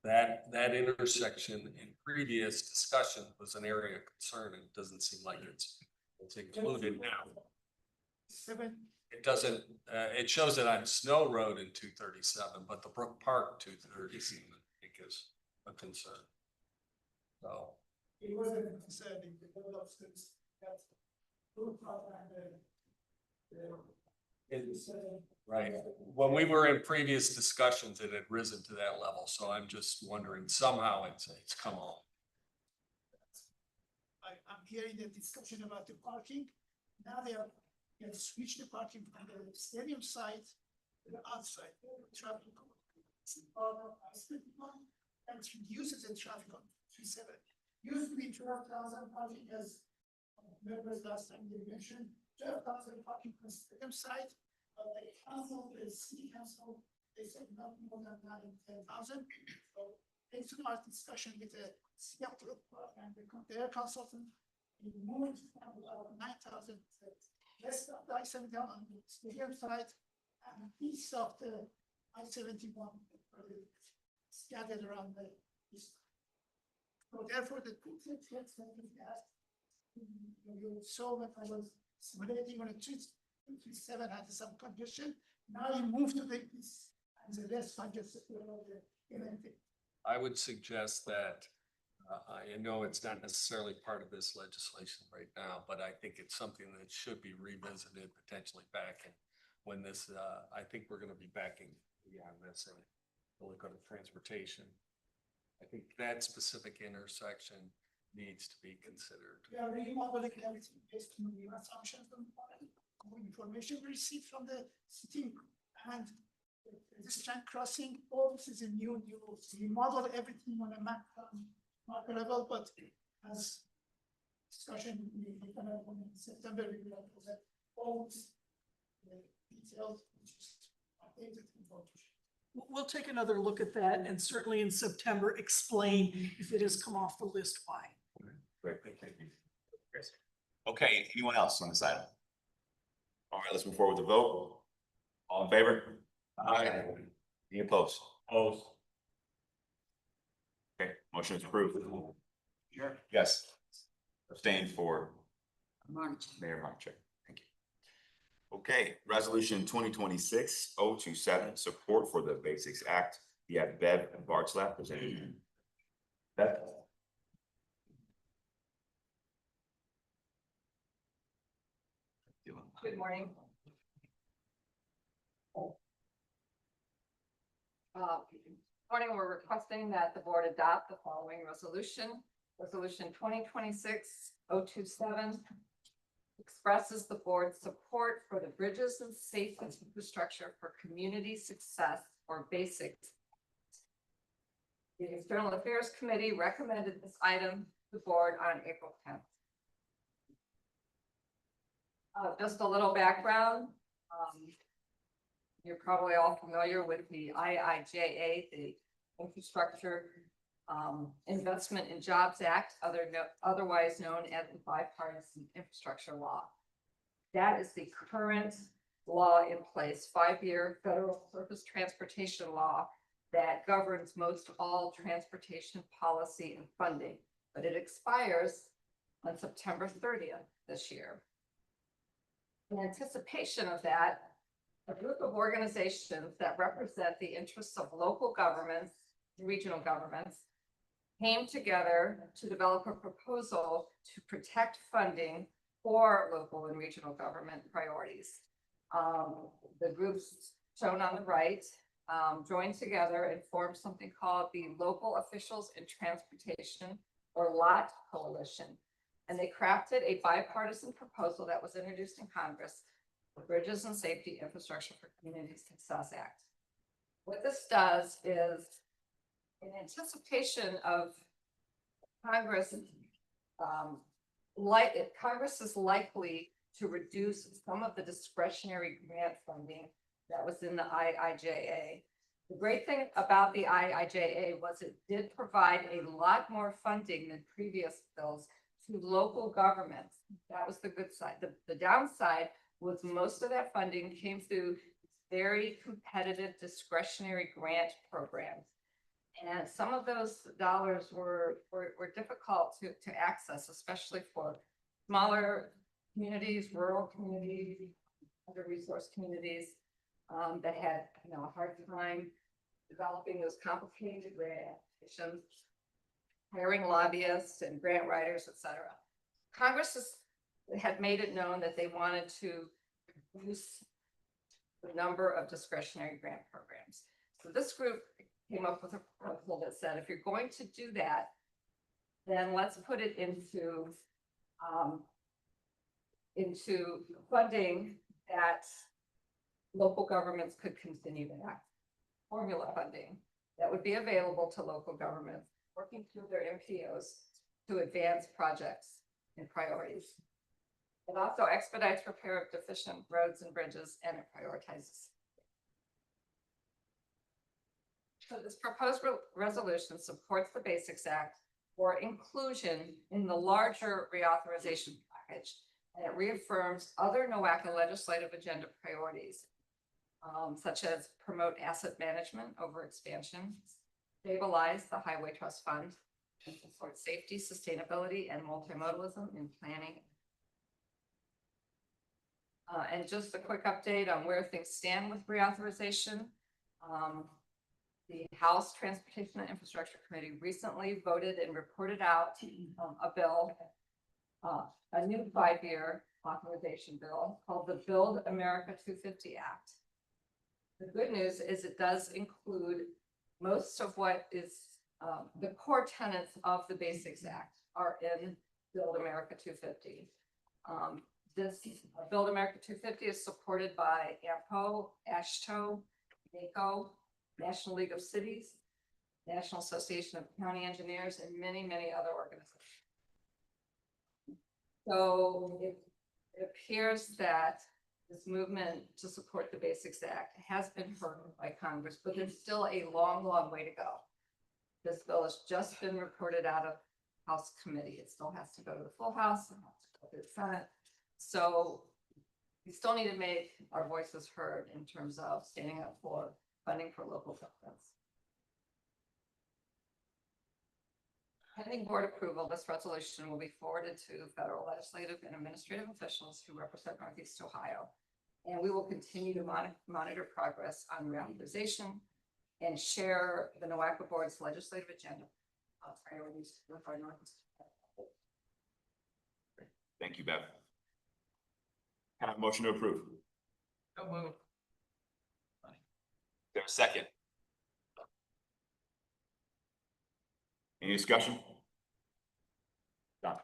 That intersection in previous discussion was an area of concern, and it doesn't seem like it's included now. It doesn't, it shows it on Snow Road in 237, but the Brook Park 237, I think, is a concern. So. It wasn't concerning the development that's Right. When we were in previous discussions, it had risen to that level. So I'm just wondering, somehow it's come on. I'm hearing the discussion about the parking. Now they have switched the parking from the stadium side to the outside. Traffic. And it reduces the traffic on 37. Used to be 12,000 parking as members last time they mentioned. 12,000 parking on the stadium side. The council, the city council, they said not more than 10,000. So based on our discussion with the Seattle and their consultant, we moved from 9,000 west of the I-70 on the stadium side and east of the I-71 scattered around the east. So therefore, the two things that you saw when I was simulating on a 237 had some congestion. Now you move to the east and the less congested. I would suggest that, I know it's not necessarily part of this legislation right now, but I think it's something that should be revisited potentially back in when this, I think we're going to be backing beyond this and look at transportation. I think that specific intersection needs to be considered. We are remodeling everything based on the assumptions and information we received from the city and this track crossing, all this is a new, we model everything on a macro level, but as discussion in September, we will present all this details, which is updated information. We'll take another look at that and certainly in September explain if it has come off the list, why. Great, thank you. Chris. Okay, anyone else on this item? All right, let's move forward with the vote. All in favor? Aye. Any opposed? Opposed. Okay, motion is approved. Sure. Yes. Abstained for Mayor Marchek. Thank you. Okay, resolution 2026-027, support for the Basics Act. You have Bev and Bartzlaff presenting. Bev? Good morning. Morning, we're requesting that the board adopt the following resolution. Resolution 2026-027 expresses the board's support for the Bridges and Safety Infrastructure for Community Success, or BASICS. The External Affairs Committee recommended this item to the board on April 10th. Just a little background. You're probably all familiar with the IIJA, the Infrastructure Investment in Jobs Act, otherwise known as the Bipartisan Infrastructure Law. That is the current law in place, 5-year federal surface transportation law that governs most all transportation policy and funding, but it expires on September 30th this year. In anticipation of that, a group of organizations that represent the interests of local governments, regional governments, came together to develop a proposal to protect funding for local and regional government priorities. The groups shown on the right joined together and formed something called the Local Officials in Transportation, or LOT Coalition. And they crafted a bipartisan proposal that was introduced in Congress, the Bridges and Safety Infrastructure for Community Success Act. What this does is, in anticipation of Congress, Congress is likely to reduce some of the discretionary grant funding that was in the IIJA. The great thing about the IIJA was it did provide a lot more funding than previous bills to local governments. That was the good side. The downside was most of that funding came through very competitive discretionary grant programs. And some of those dollars were difficult to access, especially for smaller communities, rural communities, under-resourced communities that had a hard time developing those complicated grant applications, hiring lobbyists and grant writers, etc. Congress had made it known that they wanted to reduce the number of discretionary grant programs. So this group came up with a proposal that said, if you're going to do that, then let's put it into funding that local governments could continue to have. Formula funding that would be available to local governments working through their MPOs to advance projects and priorities. It also expedites repair of deficient roads and bridges, and it prioritizes. So this proposed resolution supports the BASICS Act for inclusion in the larger reauthorization package, and it reaffirms other NOACA legislative agenda priorities, such as promote asset management over expansion, stabilize the Highway Trust Fund, and support safety, sustainability, and multimodalism in planning. And just a quick update on where things stand with reauthorization. The House Transportation and Infrastructure Committee recently voted and reported out a bill, a new 5-year authorization bill called the Build America 250 Act. The good news is it does include most of what is the core tenets of the BASICS Act are in Build America 250. This Build America 250 is supported by AMPO, ASHTO, NACO, National League of Cities, National Association of County Engineers, and many, many other organizations. So it appears that this movement to support the Basics Act has been heard by Congress, but there's still a long, long way to go. This bill has just been reported out of House Committee. It still has to go to the full House and has to go to the Senate. So we still need to make our voices heard in terms of standing up for funding for local governments. Pending board approval, this resolution will be forwarded to federal legislative and administrative officials who represent Northeast Ohio. And we will continue to monitor progress on reauthorization and share the NOACA board's legislative agenda of priorities with our Northeast. Thank you, Bev. Can I have a motion to approve? So moved. There's a second. Any discussion? John?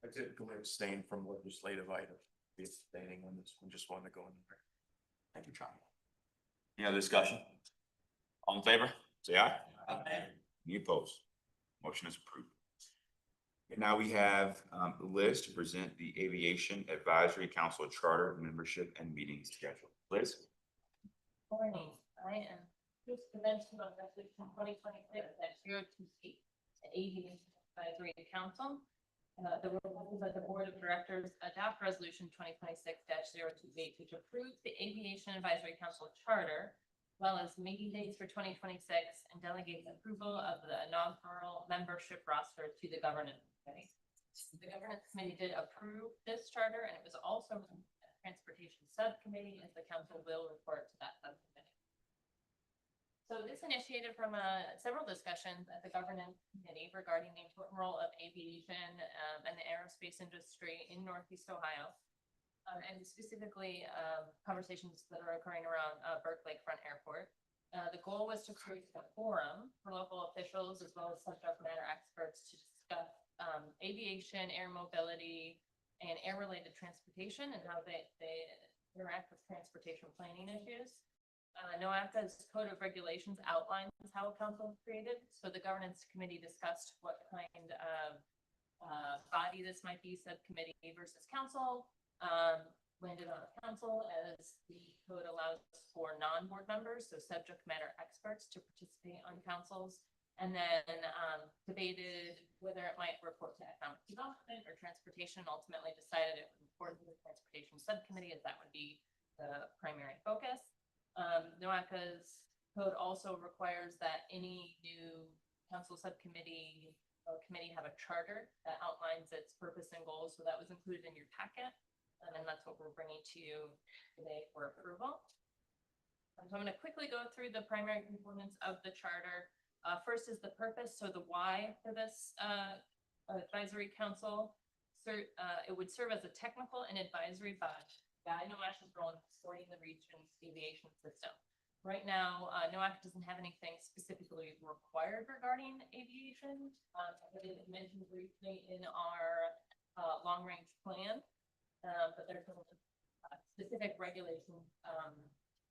I typically abstain from legislative items, be abstaining on this one, just wanted to go in there. Thank you, John. Any other discussion? All in favor, say aye. Aye. Any opposed? Motion is approved. And now we have Liz to present the Aviation Advisory Council Charter membership and meeting schedule. Liz? Morning, I am just presenting on resolution 2026-028, the Aviation Advisory Council. The role that the Board of Directors adopt resolution 2026-028, which approves the Aviation Advisory Council Charter, as well as meeting dates for 2026, and delegates approval of the inaugural membership roster to the Governance Committee. The Governance Committee did approve this charter, and it was also a Transportation Subcommittee, as the council will report to that subcommittee. So this initiated from several discussions at the Governance Committee regarding the important role of aviation and the aerospace industry in Northeast Ohio. And specifically conversations that are occurring around Burke Lakefront Airport. The goal was to create a forum for local officials as well as subject matter experts to discuss aviation, air mobility, and air-related transportation and how they interact with transportation planning issues. NOACA's Code of Regulations outlines how a council is created. So the Governance Committee discussed what kind of body this might be, subcommittee versus council. Landed on a council as the code allows for non-board members, so subject matter experts, to participate on councils, and then debated whether it might report to economic development or transportation, and ultimately decided it would report to the transportation subcommittee, as that would be the primary focus. NOACA's code also requires that any new council subcommittee or committee have a charter that outlines its purpose and goals, so that was included in your packet. And that's what we're bringing to you today for approval. So I'm going to quickly go through the primary components of the charter. First is the purpose, so the why for this advisory council. It would serve as a technical and advisory body, guide NOACA's role in supporting the region's aviation system. Right now, NOACA doesn't have anything specifically required regarding aviation. It is mentioned briefly in our long-range plan. But there's some specific regulations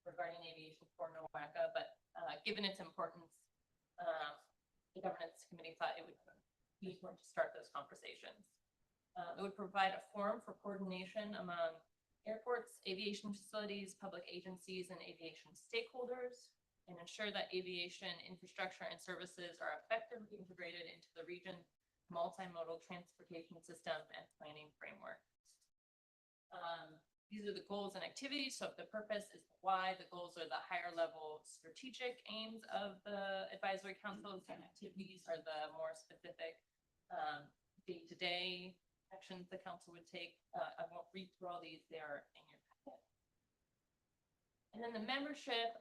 regarding aviation for NOACA, but given its importance, the Governance Committee thought it would be important to start those conversations. It would provide a forum for coordination among airports, aviation facilities, public agencies, and aviation stakeholders, and ensure that aviation infrastructure and services are effectively integrated into the region's multimodal transportation system and planning framework. These are the goals and activities. So if the purpose is the why, the goals are the higher level strategic aims of the advisory councils, and activities are the more specific day-to-day actions the council would take. I won't read through all these, they are in your packet. And then the membership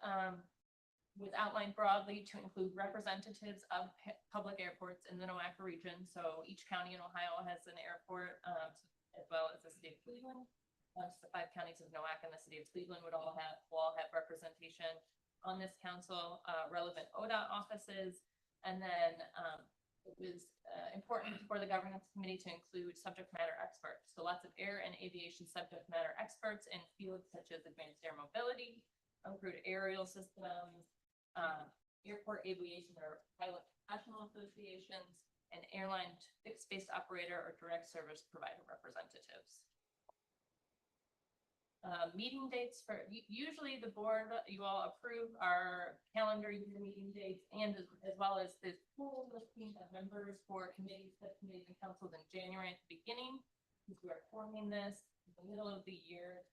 was outlined broadly to include representatives of public airports in the NOACA region. So each county in Ohio has an airport, as well as the city of Cleveland. So the 5 counties of NOACA and the city of Cleveland will all have representation on this council, relevant ODOT offices, and then it was important for the governance committee to include subject matter experts. So lots of air and aviation subject matter experts in fields such as advanced air mobility, uncrewed aerial systems, airport aviation or pilot professional associations, and airline fixed base operator or direct service provider representatives. Meeting dates for, usually the board, you all approve our calendar year meeting dates and as well as the full listing of members for committees, subcommittees, and councils in January at the beginning. Because we are forming this in the middle of the year.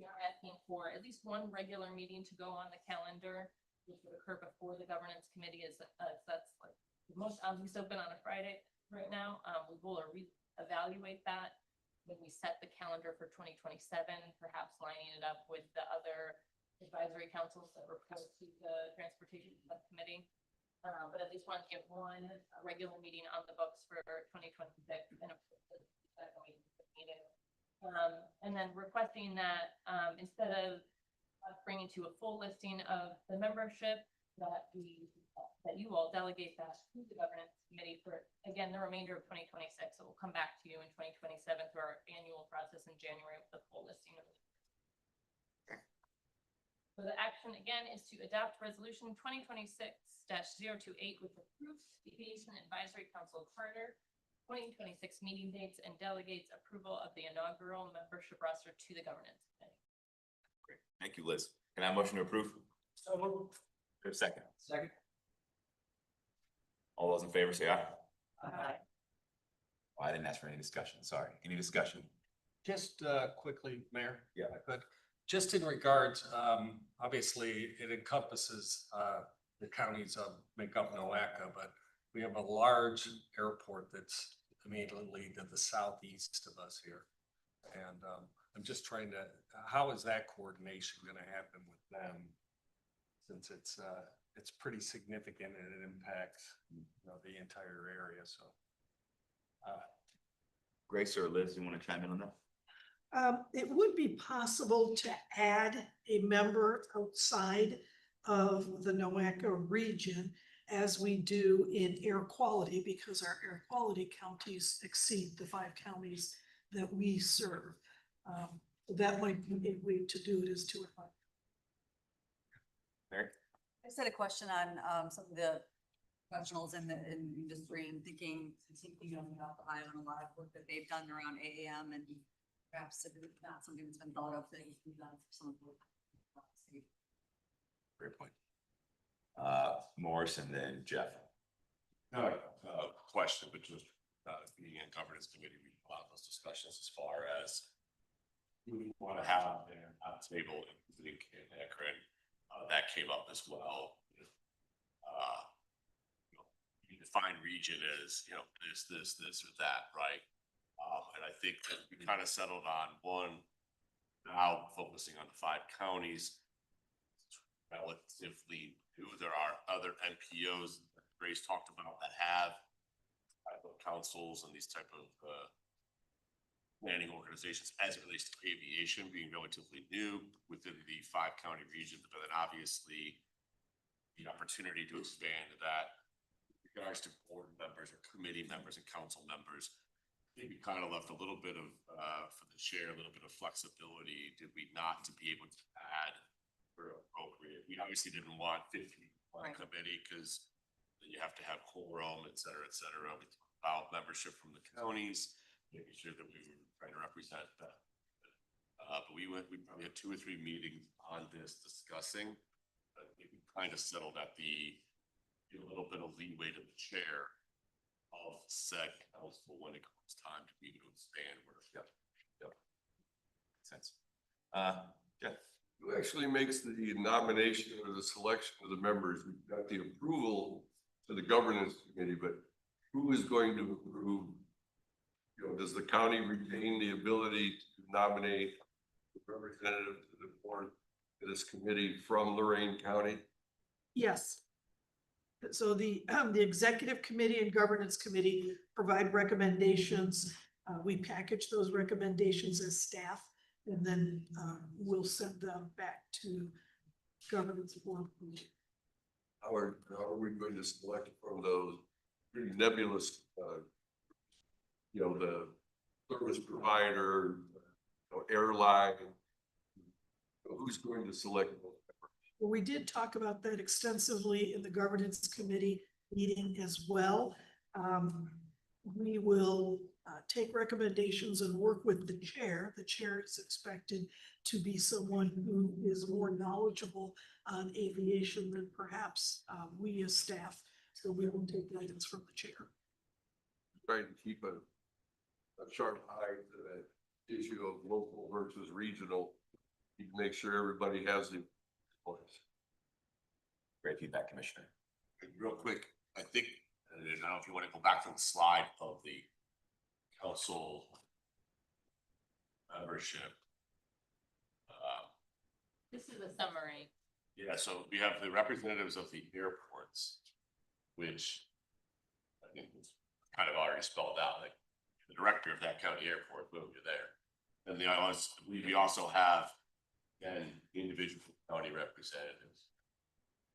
We are asking for at least one regular meeting to go on the calendar, which would occur before the governance committee is, that's like the most obvious open on a Friday right now. We will reevaluate that when we set the calendar for 2027, perhaps lining it up with the other advisory councils that report to the transportation subcommittee. But at least want to get one regular meeting on the books for 2026 and meeting. And then requesting that instead of bringing to a full listing of the membership, that you all delegate that to the governance committee for, again, the remainder of 2026. It will come back to you in 2027 through our annual process in January with the full listing of it. So the action again is to adopt resolution 2026-028, which approves the Aviation Advisory Council Charter 2026 meeting dates and delegates approval of the inaugural membership roster to the governance committee. Great. Thank you, Liz. Can I have a motion to approve? So moved. Second. Second. All those in favor say aye. Aye. Oh, I didn't ask for any discussion. Sorry. Any discussion? Just quickly, Mayor. Yeah. But just in regards, obviously it encompasses the counties of make up NOACA, but we have a large airport that's immediately to the southeast of us here. And I'm just trying to, how is that coordination going to happen with them? Since it's pretty significant and it impacts, you know, the entire area, so. Grace or Liz, you want to chime in on that? It would be possible to add a member outside of the NOACA region as we do in air quality, because our air quality counties exceed the 5 counties that we serve. That might be a way to do it, is to invite. Mary? I just had a question on some of the professionals in the industry and thinking of Ohio and a lot of work that they've done around AAM, and perhaps if it's not something that's been thought of, that you can done for some of the. Great point. Morris and then Jeff. No, question, but just being in governance committee, we had a lot of those discussions as far as who we want to have there at the table, including Akron. That came up as well. You define region as, you know, this or that, right? And I think that we kind of settled on one, now focusing on the 5 counties. Relatively new. There are other NPOs that Grace talked about that have councils and these type of planning organizations as it relates to aviation being relatively new within the 5 county region, but then obviously the opportunity to expand that with regards to board members or committee members and council members. I think we kind of left a little bit of for the chair, a little bit of flexibility, did we not, to be able to add where appropriate. We obviously didn't want 50 on committee because then you have to have quorum, et cetera, et cetera. We talked about membership from the counties, making sure that we were trying to represent that. But we probably had 2 or 3 meetings on this discussing. I think we kind of settled at give a little bit of leeway to the chair of said council when it comes time to be able to expand. Yep. Makes sense. Jeff. Who actually makes the nomination or the selection of the members? We've got the approval to the governance committee, but who is going to approve? You know, does the county retain the ability to nominate a representative to the board, to this committee from Lorain County? Yes. So the executive committee and governance committee provide recommendations. We package those recommendations as staff, and then we'll send them back to governance board. how are we going to select from those pretty nebulous, the service provider, airline? Who's going to select those? Well, we did talk about that extensively in the governance committee meeting as well. We will take recommendations and work with the chair. The chair is expected to be someone who is more knowledgeable on aviation than perhaps we as staff. So we will take guidance from the chair. Trying to keep a sharp eye to that issue of local versus regional. You can make sure everybody has the voice. Great feedback, Commissioner. Real quick, I think, and I don't know if you want to go back to the slide of the council membership. This is a summary. Yeah, so we have the representatives of the airports, which I think was kind of already spelled out, like the director of that county airport, boom, you're there. And we also have then individual county representatives.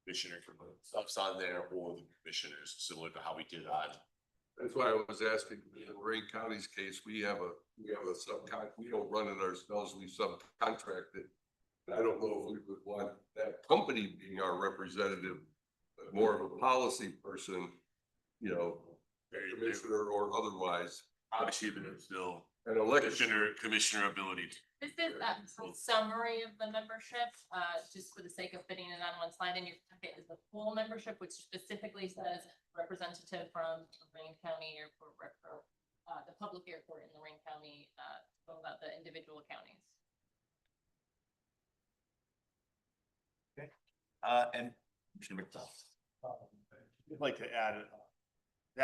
Commissioner can put stuffs on there, or the commissioners, similar to how we did on. That's why I was asking, in Lorraine County's case, we have a we don't run it ourselves, we subcontract it. And I don't know if we would want that company being our representative, but more of a policy person, commissioner or otherwise. Obviously, but it's still An election. commissioner ability. This is a summary of the membership, just for the sake of fitting it on one slide in your packet is the full membership, which specifically says representative from Lorraine County Airport, the public airport in Lorraine County, about the individual counties. Okay. And Commissioner McDowell. I'd like to add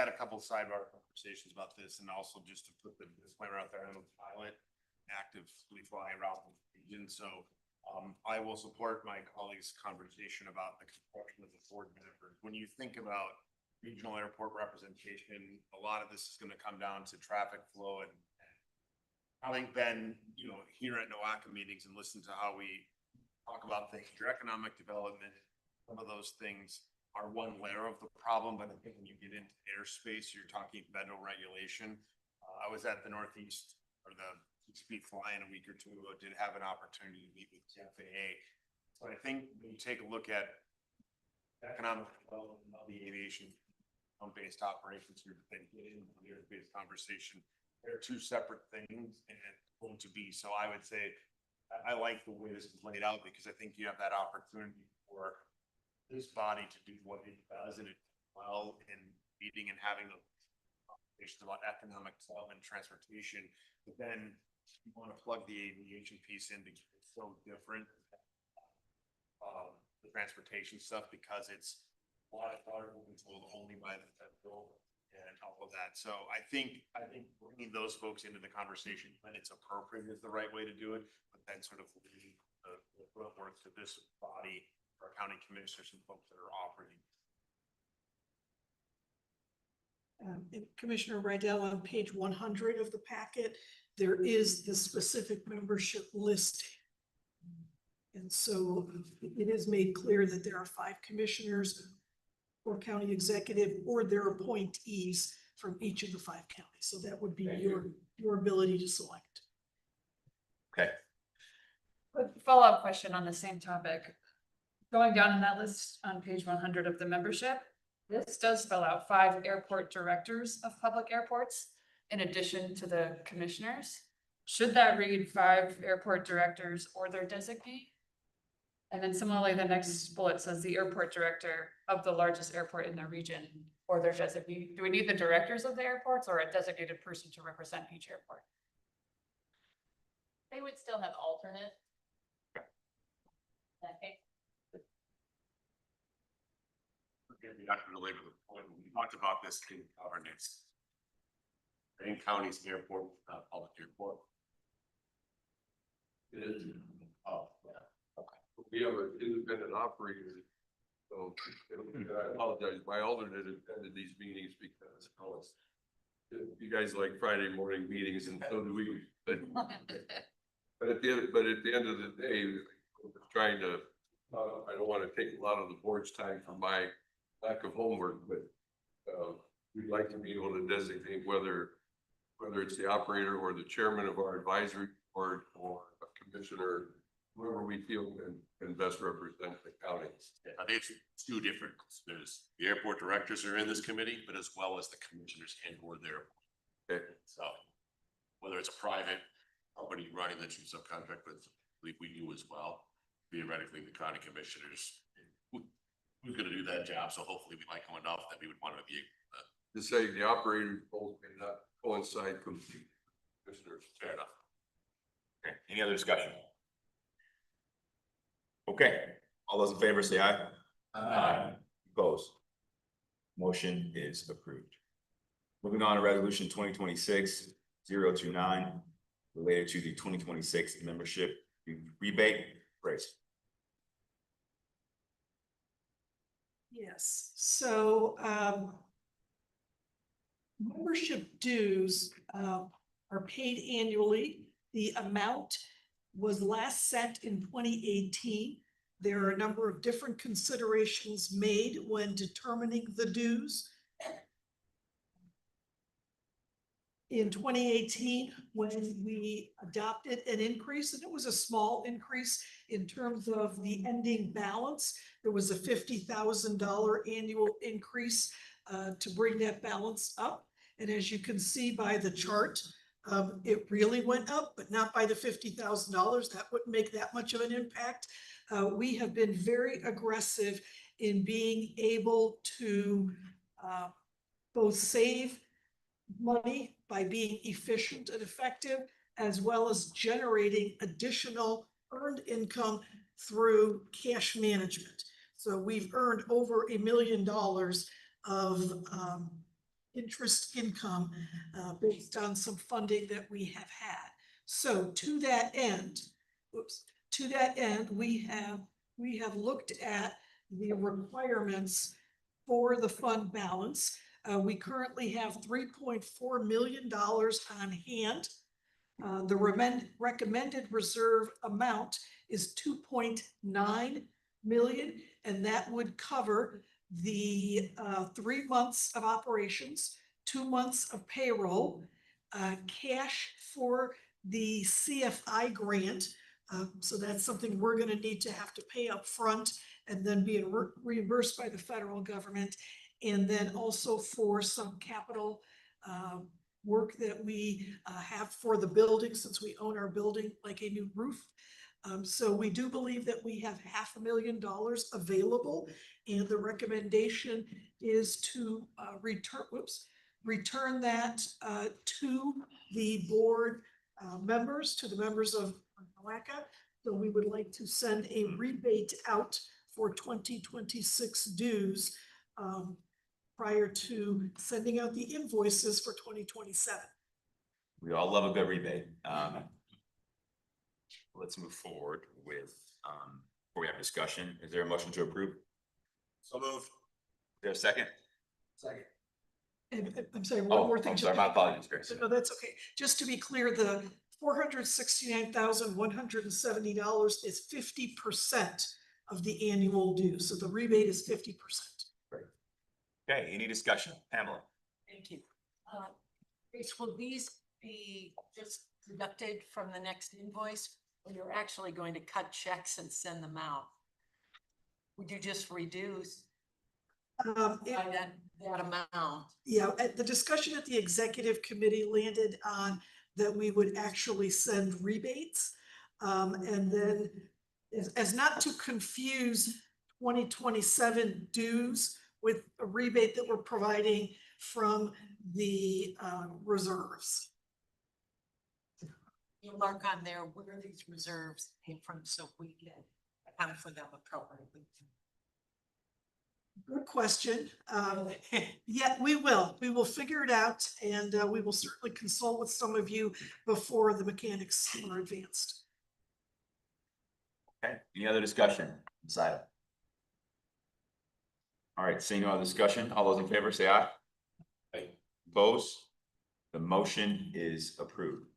a couple of sidebar conversations about this, and also just to put the disclaimer out there, I'm a pilot, actively flying around the region, so I will support my colleagues' conversation about the construction of the board members. When you think about regional airport representation, a lot of this is going to come down to traffic flow, and having been, here at NOACA meetings and listen to how we talk about things, your economic development, some of those things are one layer of the problem, but I think when you get into airspace, you're talking federal regulation. I was at the Northeast or the speed flying a week or two ago, did have an opportunity to meet with the FAA. So I think when you take a look at economic development of the aviation based operations here, then get into the airspace conversation. They're two separate things and going to be. So I would say I like the way this is laid out, because I think you have that opportunity for this body to do what it does, and it well in meeting and having conversations about economic development, transportation, but then you want to plug the aviation piece in because it's so different. The transportation stuff, because it's a lot of controlled only by the federal and all of that. So I think bringing those folks into the conversation when it's appropriate is the right way to do it, but then sort of leaving the footwork to this body, our county commissioners and folks that are operating. And Commissioner Rydell, on page 100 of the packet, there is the specific membership list. And so it is made clear that there are 5 commissioners or county executive or their appointees from each of the 5 counties. So that would be your ability to select. Okay. Follow-up question on the same topic. Going down in that list on page 100 of the membership, this does spell out 5 airport directors of public airports in addition to the commissioners. Should that read 5 airport directors or their designee? And then similarly, the next bullet says the airport director of the largest airport in the region or their designee. Do we need the directors of the airports or a designated person to represent each airport? They would still have alternate. Okay. We're not going to labor the point. We talked about this in governance. Lorraine County's airport, public airport. It is. Oh, yeah. Okay. We have an independent operator. So I apologize, my alternate attended these meetings because you guys like Friday morning meetings, and so do we. But at the end of the day, we're trying to I don't want to take a lot of the board's time for my lack of homework, but we'd like to be able to designate whether it's the operator or the chairman of our advisory board or a commissioner, whoever we feel can best represent the county. I think it's two different, there's the airport directors are in this committee, but as well as the commissioners and or their. Okay. So whether it's a private company running that you subcontract with, I believe we do as well. Theoretically, the county commissioners, who's gonna do that job? So hopefully we like them enough that we would want to be. To say the operator's goals may not coincide completely. Commissioners. Fair enough. Okay, any other discussion? Okay, all those in favor say aye. Aye. Opposed? Motion is approved. Moving on to resolution 2026-029, related to the 2026 membership rebate. Grace. Yes, so membership dues are paid annually. The amount was last set in 2018. There are a number of different considerations made when determining the dues. In 2018, when we adopted an increase, and it was a small increase in terms of the ending balance, there was a $50,000 annual increase to bring that balance up. And as you can see by the chart, it really went up, but not by the $50,000. That wouldn't make that much of an impact. We have been very aggressive in being able to both save money by being efficient and effective, as well as generating additional earned income through cash management. So we've earned over $1 million of interest income based on some funding that we have had. So to that end, we have looked at the requirements for the fund balance. We currently have $3.4 million on hand. The recommended reserve amount is $2.9 million, and that would cover the 3 months of operations, 2 months of payroll, cash for the CFI grant. So that's something we're going to need to have to pay up front and then be reimbursed by the federal government. And then also for some capital work that we have for the building, since we own our building, like a new roof. So we do believe that we have $500,000 available, and the recommendation is to return that to the board members, to the members of NOACA. So we would like to send a rebate out for 2026 dues prior to sending out the invoices for 2027. We all love a good rebate. Let's move forward with, before we have discussion, is there a motion to approve? So moved. Is there a second? Second. And I'm sorry, one more thing. I'm sorry, my apologies, Grace. No, that's okay. Just to be clear, the $469,170 is 50% of the annual due. So the rebate is 50%. Okay, any discussion? Pamela? Thank you. Grace, will these be just deducted from the next invoice, or you're actually going to cut checks and send them out? Would you just reduce by that amount? Yeah, the discussion at the executive committee landed on that we would actually send rebates. And then as not to confuse 2027 dues with a rebate that we're providing from the reserves. You'll mark on there where these reserves came from so we can account for them appropriately. Good question. Yeah, we will figure it out, and we will certainly consult with some of you before the mechanics are advanced. Okay, any other discussion? Inside. All right, seeing no other discussion, all those in favor say aye. Aye. Opposed? The motion is approved.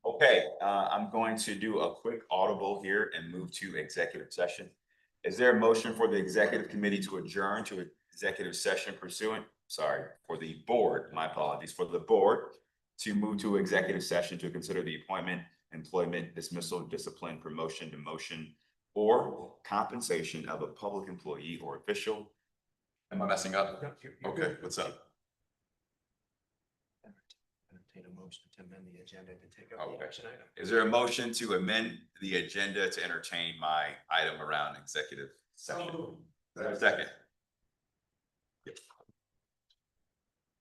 Okay, I'm going to do a quick audible here and move to executive session. Is there a motion for the executive committee to adjourn to executive session for the board, my apologies, for the board to move to executive session to consider the appointment, employment, dismissal, discipline, promotion, demotion, or compensation of a public employee or official? Am I messing up? Okay, what's up? Entertain a motion to amend the agenda to take up Okay. the action item. Is there a motion to amend the agenda to entertain my item around executive session? Is there a second?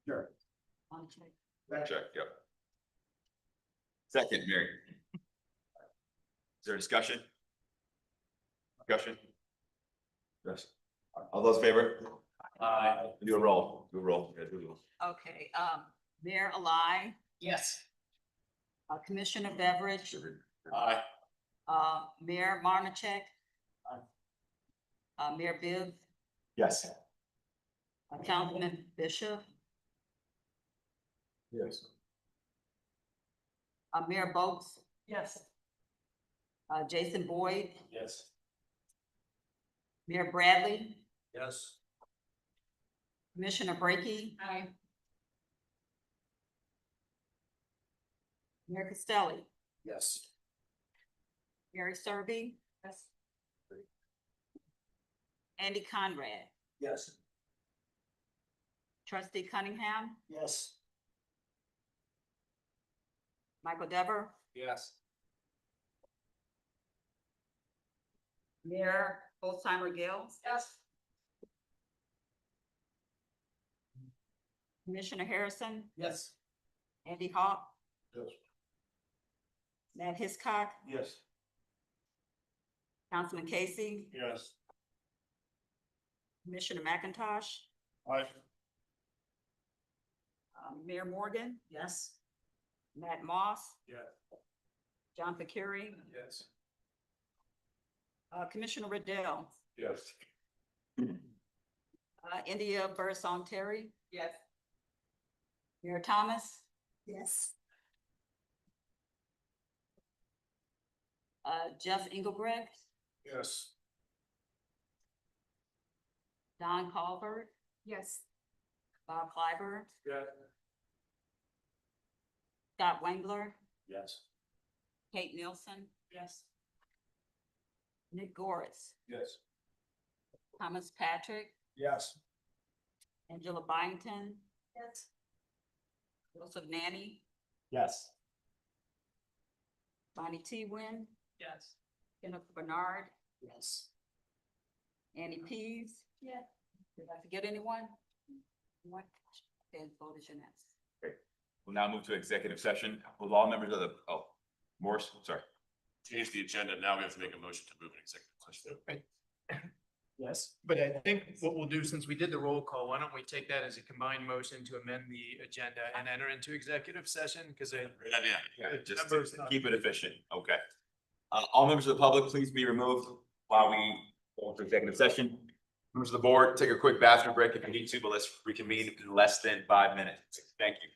Sure. Check, yep. Second, Mary. Is there discussion? Discussion? Yes. All those in favor? Do a roll, do a roll. Yeah, do a roll. Okay, Mayor Alai, Yes. Commissioner Beveridge, Aye. Mayor Marnacek. Mayor Bibb, Yes. Councilman Bishop, Yes. Mayor Boats, Yes. Jason Boyd, Yes. Mayor Bradley, Yes. Commissioner Brackey. Aye. Mayor Costelli, Yes. Mary Serby. Yes. Andy Conrad, Yes. Trustee Cunningham, Yes. Michael Dever, Yes. Mayor Holzheimer Gales. Yes. Commissioner Harrison, Yes. Andy Hawk, Yes. Matt Hiscock, Yes. Councilman Casey, Yes. Commissioner McIntosh, Aye. Mayor Morgan, Yes. Matt Moss, Yes. John Fakiri, Yes. Commissioner Riddell, Yes. India Bursong Terry, Yes. Mayor Thomas, Yes. Jeff Engelbrecht, Yes. Don Colbert, Yes. Bob Clyber, Yes. Scott Wengler, Yes. Kate Nielsen, Yes. Nick Goris, Yes. Thomas Patrick, Yes. Angela Byington, Yes. Joseph Nanny, Yes. Bonnie T. Win, Yes. Kenneth Bernard, Yes. Annie Pease. Yeah. Did I forget anyone? Anyone? Okay, vote is unanimous. We'll now move to executive session. Will all members of the, Morris, sorry. Change the agenda. Now we have to make a motion to move an executive session. Yes, but I think what we'll do, since we did the roll call, why don't we take that as a combined motion to amend the agenda and enter into executive session? Because I. Great idea. Yeah, just Members to not- keep it efficient, okay. All members of the public, please be removed while we go into executive session. Members of the board, take a quick bathroom break if you need to, but let's reconvene in less than 5 minutes. Thank you.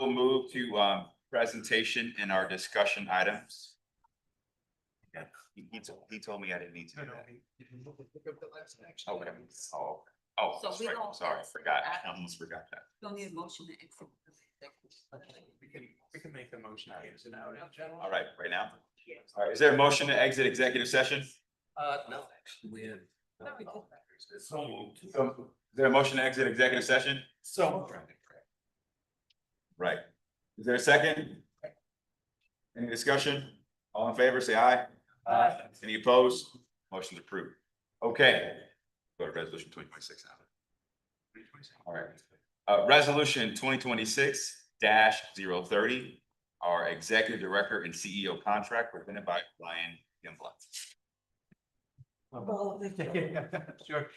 We'll move to presentation and our discussion items. Yeah, he told me I didn't need to do that. Okay. Oh, So that's we right. don't- Sorry, forgot. I almost forgot that. Don't need a motion to exit. We can make the motion. All right, right now. All right, is there a motion to exit executive session? No, we had. So, is there a motion to exit executive session? So. Right. Is there a second? Any discussion? All in favor, say aye. Any opposed? Motion's approved. Okay. Go to resolution 2026 now. All right. Resolution 2026-030, our executive director and CEO contract presented by Ryan Gimblet. Sure.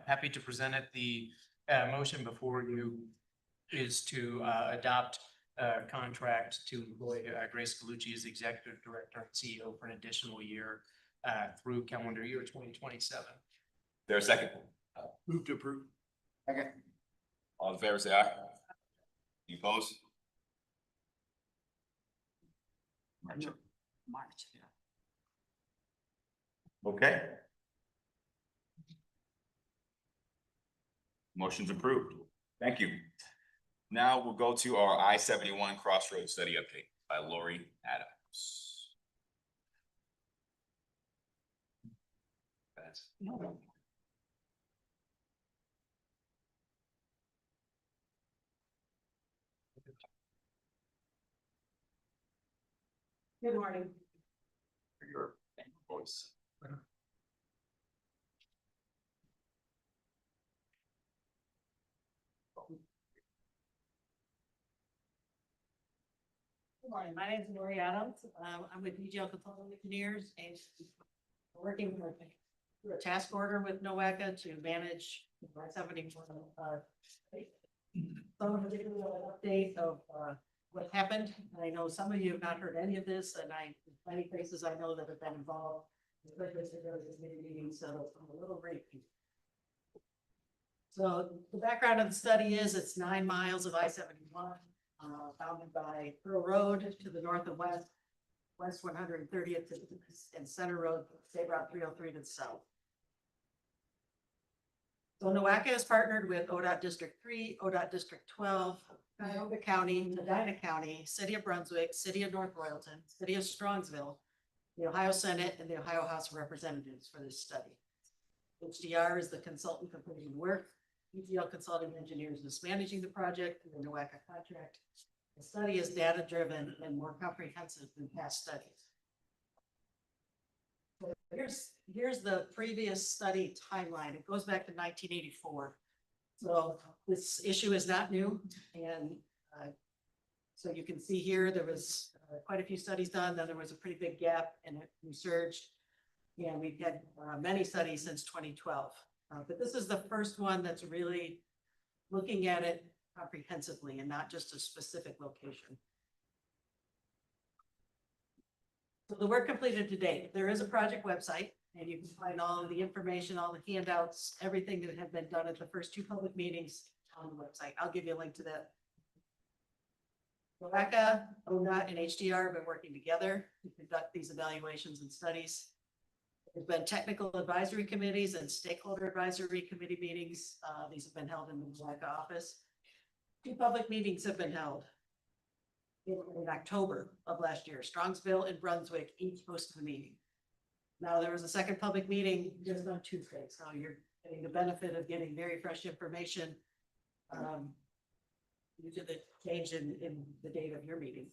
Happy to present it. The motion before you is to adopt a contract to employ Grace Galucci as executive director and CEO for an additional year through calendar year 2027. There a second? Move to approve. Okay. All in favor, say aye. Any opposed? March. Yeah. Okay. Motion's approved. Thank you. Now we'll go to our I-71 Crossroads study update by Lori Adams. Good morning. For your voice. Good morning, my name is Lori Adams. I'm with DGL Consulting Engineers and working through a task order with NOACA to manage I-74. Some of the update of what happened. I know some of you have not heard any of this, and many places I know that have been involved. Meetings, so I'm a little repeat. So the background of the study is it's 9 miles of I-71. Bounded by Pearl Road to the north and west, West 130th and Center Road, State Route 303 to the south. So NOACA has partnered with ODOT District 3, ODOT District 12, Cuyahoga County, Medina County, City of Brunswick, City of North Royalton, City of Strongsville, the Ohio Senate, and the Ohio House of Representatives for this study. HDR is the consultant completing work. DGL Consulting Engineers is managing the project through the NOACA contract. The study is data-driven and more comprehensive than past studies. So here's the previous study timeline. It goes back to 1984. So this issue is not new. And so you can see here, there was quite a few studies done. Then there was a pretty big gap and it resurged. And we've had many studies since 2012. But this is the first one that's really looking at it comprehensively and not just a specific location. So the work completed to date, there is a project website and you can find all of the information, all the handouts, everything that had been done at the first 2 public meetings on the website. I'll give you a link to that. NOACA, ODOT, and HDR have been working together to conduct these evaluations and studies. There's been technical advisory committees and stakeholder advisory committee meetings. These have been held in the NOACA office. 2 public meetings have been held in October of last year. Strongsville and Brunswick each hosted a meeting. Now there was a second public meeting just on Tuesday, so you're getting the benefit of getting very fresh information due to the change in the date of your meeting.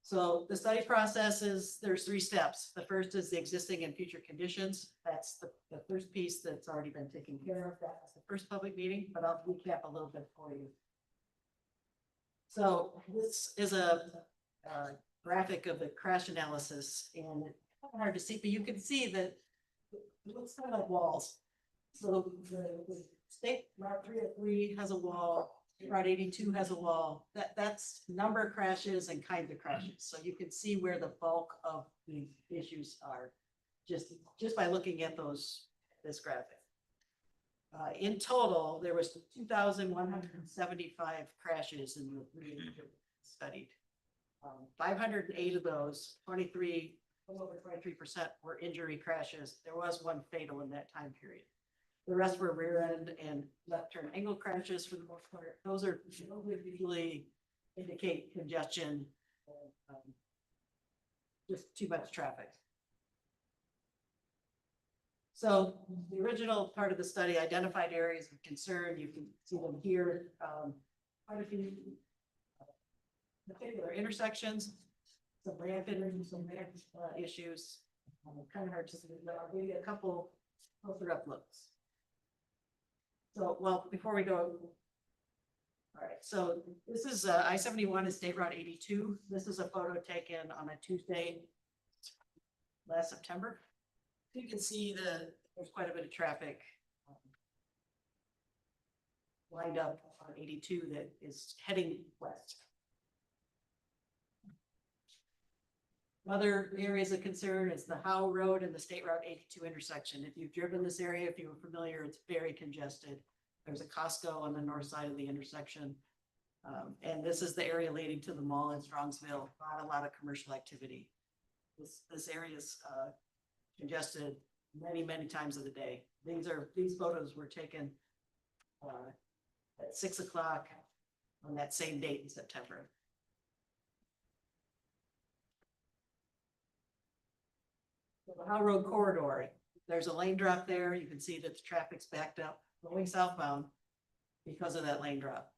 So the study process is, there's 3 steps. The first is the existing and future conditions. That's the first piece that's already been taken care of. That was the first public meeting, but I'll recap a little bit for you. So this is a graphic of the crash analysis, and it's hard to see, but you can see that it looks kind of like walls. So the State Route 303 has a wall. Route 82 has a wall. That's number of crashes and kinds of crashes. So you can see where the bulk of the issues are just by looking at this graphic. In total, there was 2,175 crashes in the region studied. 508 of those, 23, a little over 23% were injury crashes. There was one fatal in that time period. The rest were rear end and left turn angle crashes for the most part. Those usually indicate congestion, just too much traffic. So the original part of the study identified areas of concern. You can see them here. Quite a few particular intersections, some ramp issues. Kind of hard to see, but I'll give you a couple closer up looks. So, well, before we go, all right, so this is I-71 is State Route 82. This is a photo taken on a Tuesday last September. You can see there's quite a bit of traffic lined up on 82 that is heading west. Other areas of concern is the Howe Road and the State Route 82 intersection. If you've driven this area, if you're familiar, it's very congested. There's a Costco on the north side of the intersection. And this is the area leading to the mall in Strongsville. Not a lot of commercial activity. This area is congested many times of the day. These photos were taken at 6 o'clock on that same date in September. The Howe Road corridor, there's a lane drop there. You can see that the traffic's backed up going southbound because of that lane drop.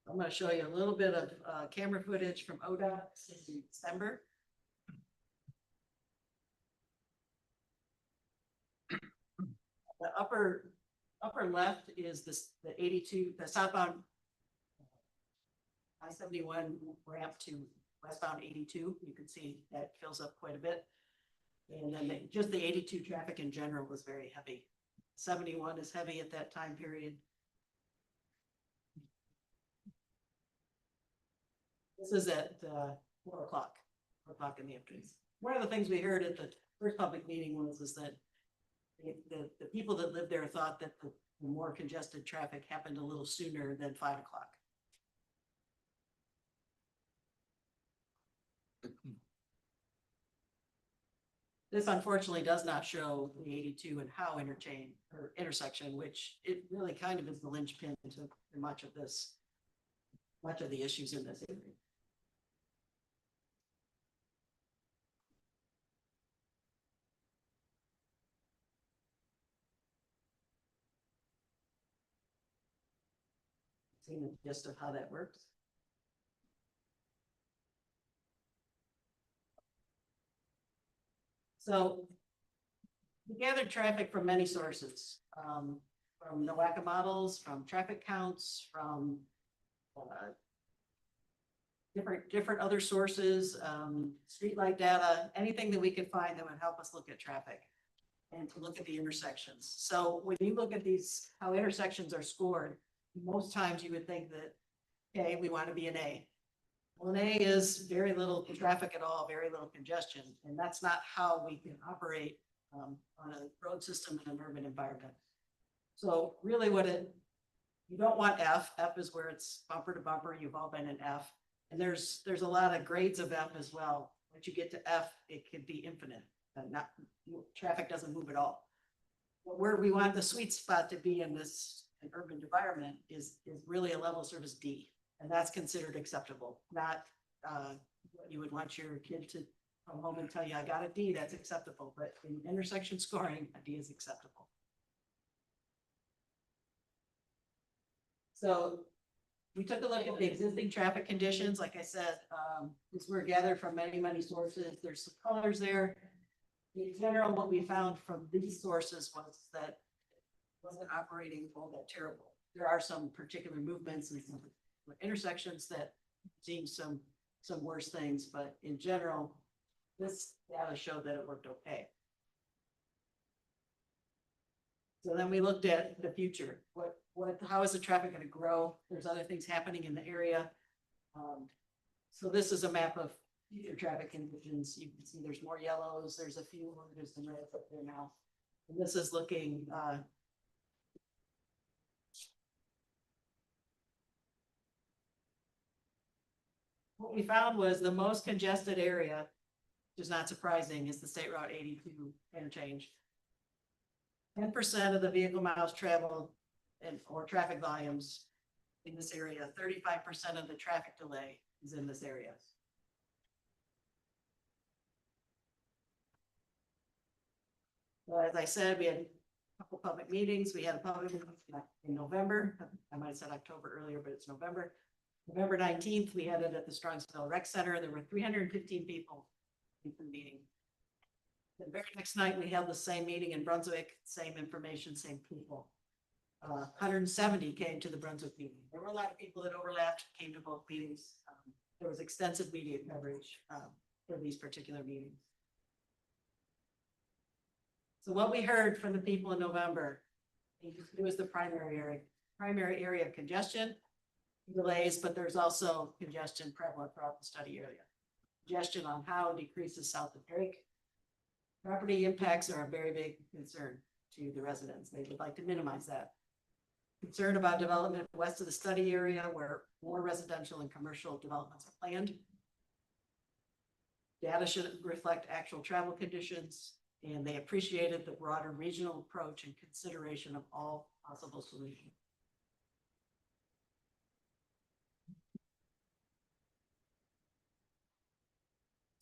I'm going to show you a little bit of camera footage from ODOT since December. The upper left is the 82, the southbound I-71 ramp to westbound 82. You can see that fills up quite a bit. And then just the 82 traffic in general was very heavy. 71 is heavy at that time period. This is at 4 o'clock in the afternoon. One of the things we heard at the first public meeting is that the people that lived there thought that the more congested traffic happened a little sooner than 5 o'clock. This unfortunately does not show the 82 and Howe intersection, which it really kind of is the linchpin to much of the issues in this area. See the gist of how that works. So we gathered traffic from many sources, from NOACA models, from traffic counts, from different other sources, streetlight data, anything that we could find that would help us look at traffic and to look at the intersections. So when you look at how intersections are scored, most times you would think that, okay, we want to be an A. Well, an A is very little traffic at all, very little congestion, and that's not how we can operate on a road system in an urban environment. So really you don't want F. F is where it's bumper to bumper. You've all been in F. And there's a lot of grades of F as well. Once you get to F, it could be infinite. Traffic doesn't move at all. But where we want the sweet spot to be in this urban environment is really a level service D. And that's considered acceptable, not what you would want your kid to come home and tell you, I got a D, that's acceptable. But in intersection scoring, a D is acceptable. So we took a look at the existing traffic conditions. Like I said, these were gathered from many sources. There's some colors there. In general, what we found from these sources was that it wasn't operating all that terrible. There are some particular movements and some intersections that seem some worse things, but in general, this data showed that it worked okay. So then we looked at the future. How is the traffic going to grow? There's other things happening in the area. So this is a map of your traffic conditions. You can see there's more yellows, there's a few oranges and reds up there now. And this is looking, what we found was the most congested area, which is not surprising, is the State Route 82 interchange. 10% of the vehicle miles traveled or traffic volumes in this area, 35% of the traffic delay is in this area. Well, as I said, we had a couple public meetings. We had a public meeting in November. I might have said October earlier, but it's November. November 19th, we had it at the Strongsville Rec Center. There were 315 people in the meeting. The very next night, we held the same meeting in Brunswick, same information, same people. 170 came to the Brunswick meeting. There were a lot of people that overlapped, came to both meetings. There was extensive media coverage for these particular meetings. So what we heard from the people in November, it was the primary area of congestion, delays, but there's also congestion prevalent throughout the study area. Congestion on how decreases south of Drake. Property impacts are a very big concern to the residents. They would like to minimize that. Concern about development west of the study area where more residential and commercial developments are planned. Data should reflect actual travel conditions, and they appreciated the broader regional approach and consideration of all possible solutions.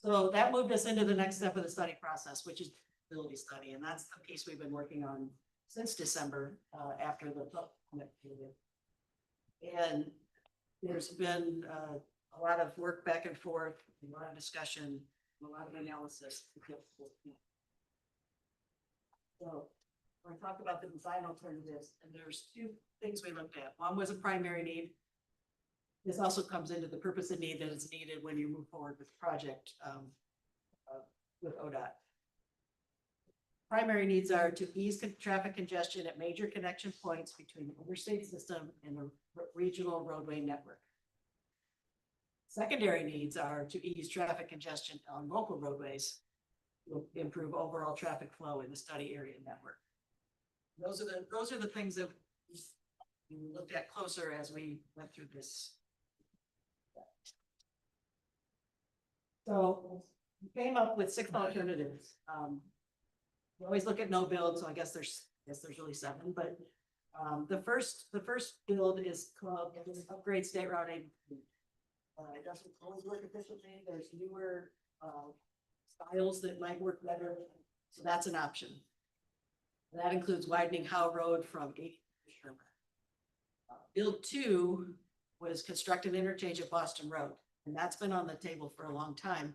So that moved us into the next step of the study process, which is the feasibility study, and that's the piece we've been working on since December after the comment period. And there's been a lot of work back and forth, a lot of discussion, a lot of analysis. So we're going to talk about the design alternatives, and there's two things we looked at. One was a primary need. This also comes into the purpose of need that is needed when you move forward with the project with ODOT. Primary needs are to ease traffic congestion at major connection points between the interstate system and the regional roadway network. Secondary needs are to ease traffic congestion on local roadways to improve overall traffic flow in the study area network. Those are the things that we looked at closer as we went through this. So we came up with 6 alternatives. We always look at no build, so I guess there's really 7, but the first build is called Upgrade State Route 82. It doesn't always work efficiently. There's newer styles that might work better, so that's an option. That includes widening Howe Road from 80 to Sherman. Build 2 was construct an interchange at Boston Road, and that's been on the table for a long time.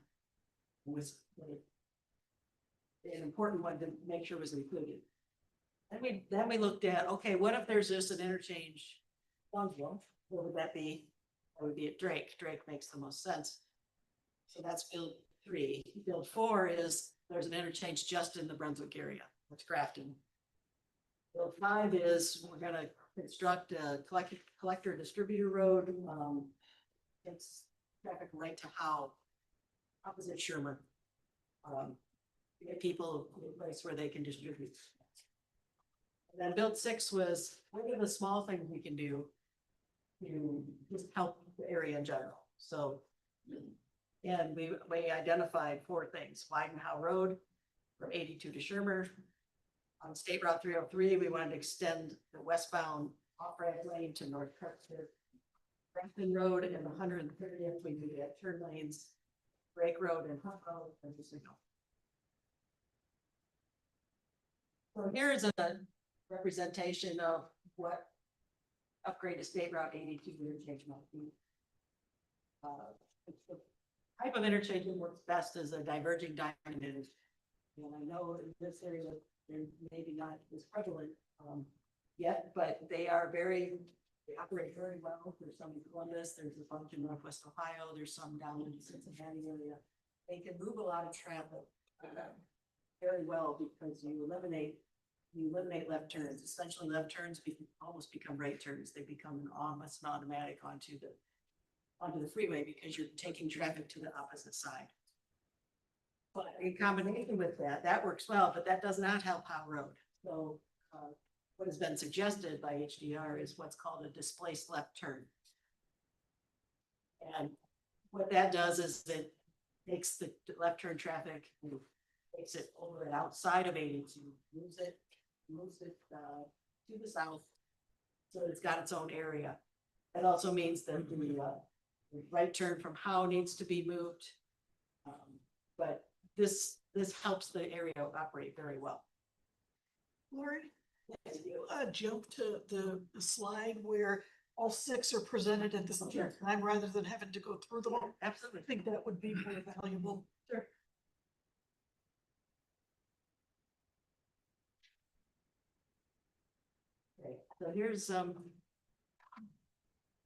It was an important one to make sure was included. Then we looked at, okay, what if there's just an interchange? What would that be? That would be at Drake. Drake makes the most sense. So that's build 3. Build 4 is there's an interchange just in the Brunswick area. That's Grafton. Build 5 is we're going to construct a collector distributor road. It's traffic right to Howe, opposite Shermer. Get people to a place where they can distribute. And then build 6 was what are the small things we can do to just help the area in general. So, and we identified 4 things: widen Howe Road from 82 to Shermer. On State Route 303, we wanted to extend the westbound off-ramp lane to North Grafton Road, and the 130th, we did at turn lanes, Drake Road and Hunt Road, and the signal. So here's a representation of what upgrade to State Route 82 interchange might be. The type of interchange that works best is a diverging diamond interchange. And I know in this area, they're maybe not as prevalent yet, but they operate very well. There's some in Columbus, there's a bunch in Northwest Ohio, there's some down in the Cincinnati area. They can move a lot of traffic very well because you eliminate left turns. Essentially, left turns almost become right turns. They become almost an automatic onto the onto the freeway because you're taking traffic to the opposite side. But in combination with that, that works well, but that does not help Howe Road. So, what has been suggested by HDR is what's called a displaced left turn. And what that does is it takes the left turn traffic and takes it over and outside of 82, moves it to the south. So it's got its own area. That also means that the right turn from Howe needs to be moved. But this helps the area operate very well. Lauren, can you jump to the slide where all 6 are presented at the same time rather than having to go through them all? Absolutely. I think that would be more valuable. Sure. Okay, so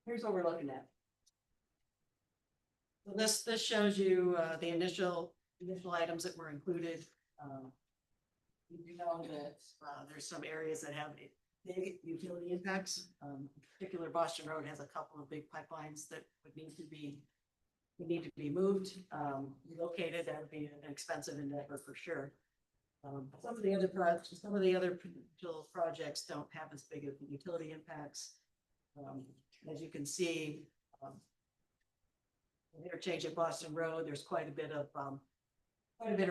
here's what we're looking at. So this shows you the initial items that were included. You know that there's some areas that have big utility impacts. In particular, Boston Road has a couple of big pipelines that would need to be moved, relocated. That would be an expensive endeavor for sure. Some of the other potential projects don't have as big of utility impacts. As you can see, interchange at Boston Road, there's quite a bit of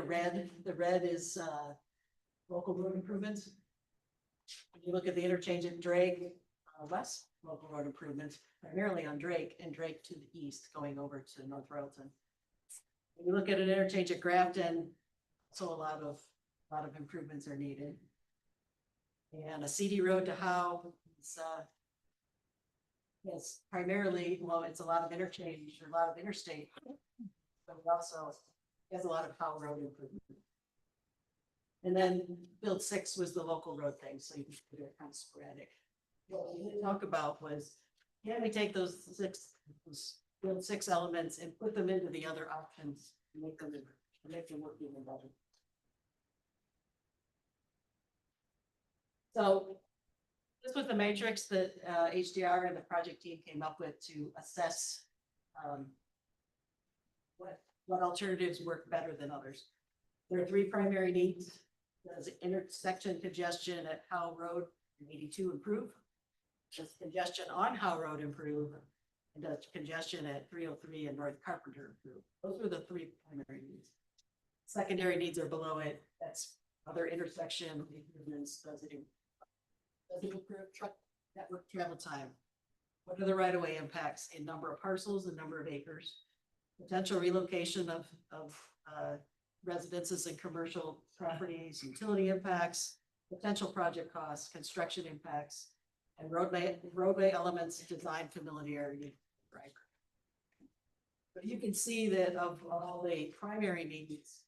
red. The red is local road improvements. When you look at the interchange at Drake, less local road improvements, primarily on Drake and Drake to the east, going over to North Royalton. When you look at an interchange at Grafton, so a lot of improvements are needed. And a CD road to Howe, it's primarily, well, it's a lot of interchange or a lot of interstate, but it also has a lot of Howe Road improvement. And then Build 6 was the local road thing, so you can put it kind of sporadic. What we didn't talk about was, can we take those Build 6 elements and put them into the other options and make them work even better? So this was the matrix that HDR and the project team came up with to assess what alternatives work better than others. There are 3 primary needs. Does intersection congestion at Howe Road and 82 improve? Does congestion on Howe Road improve? And does congestion at 303 and North Carpenter improve? Those are the 3 primary needs. Secondary needs are below it. That's other intersection improvements. Does it improve truck network travel time? What are the right-of-way impacts in number of parcels and number of acres? Potential relocation of residences and commercial properties, utility impacts, potential project costs, construction impacts, and roadway elements, design familiarity, right? But you can see that of all the primary needs,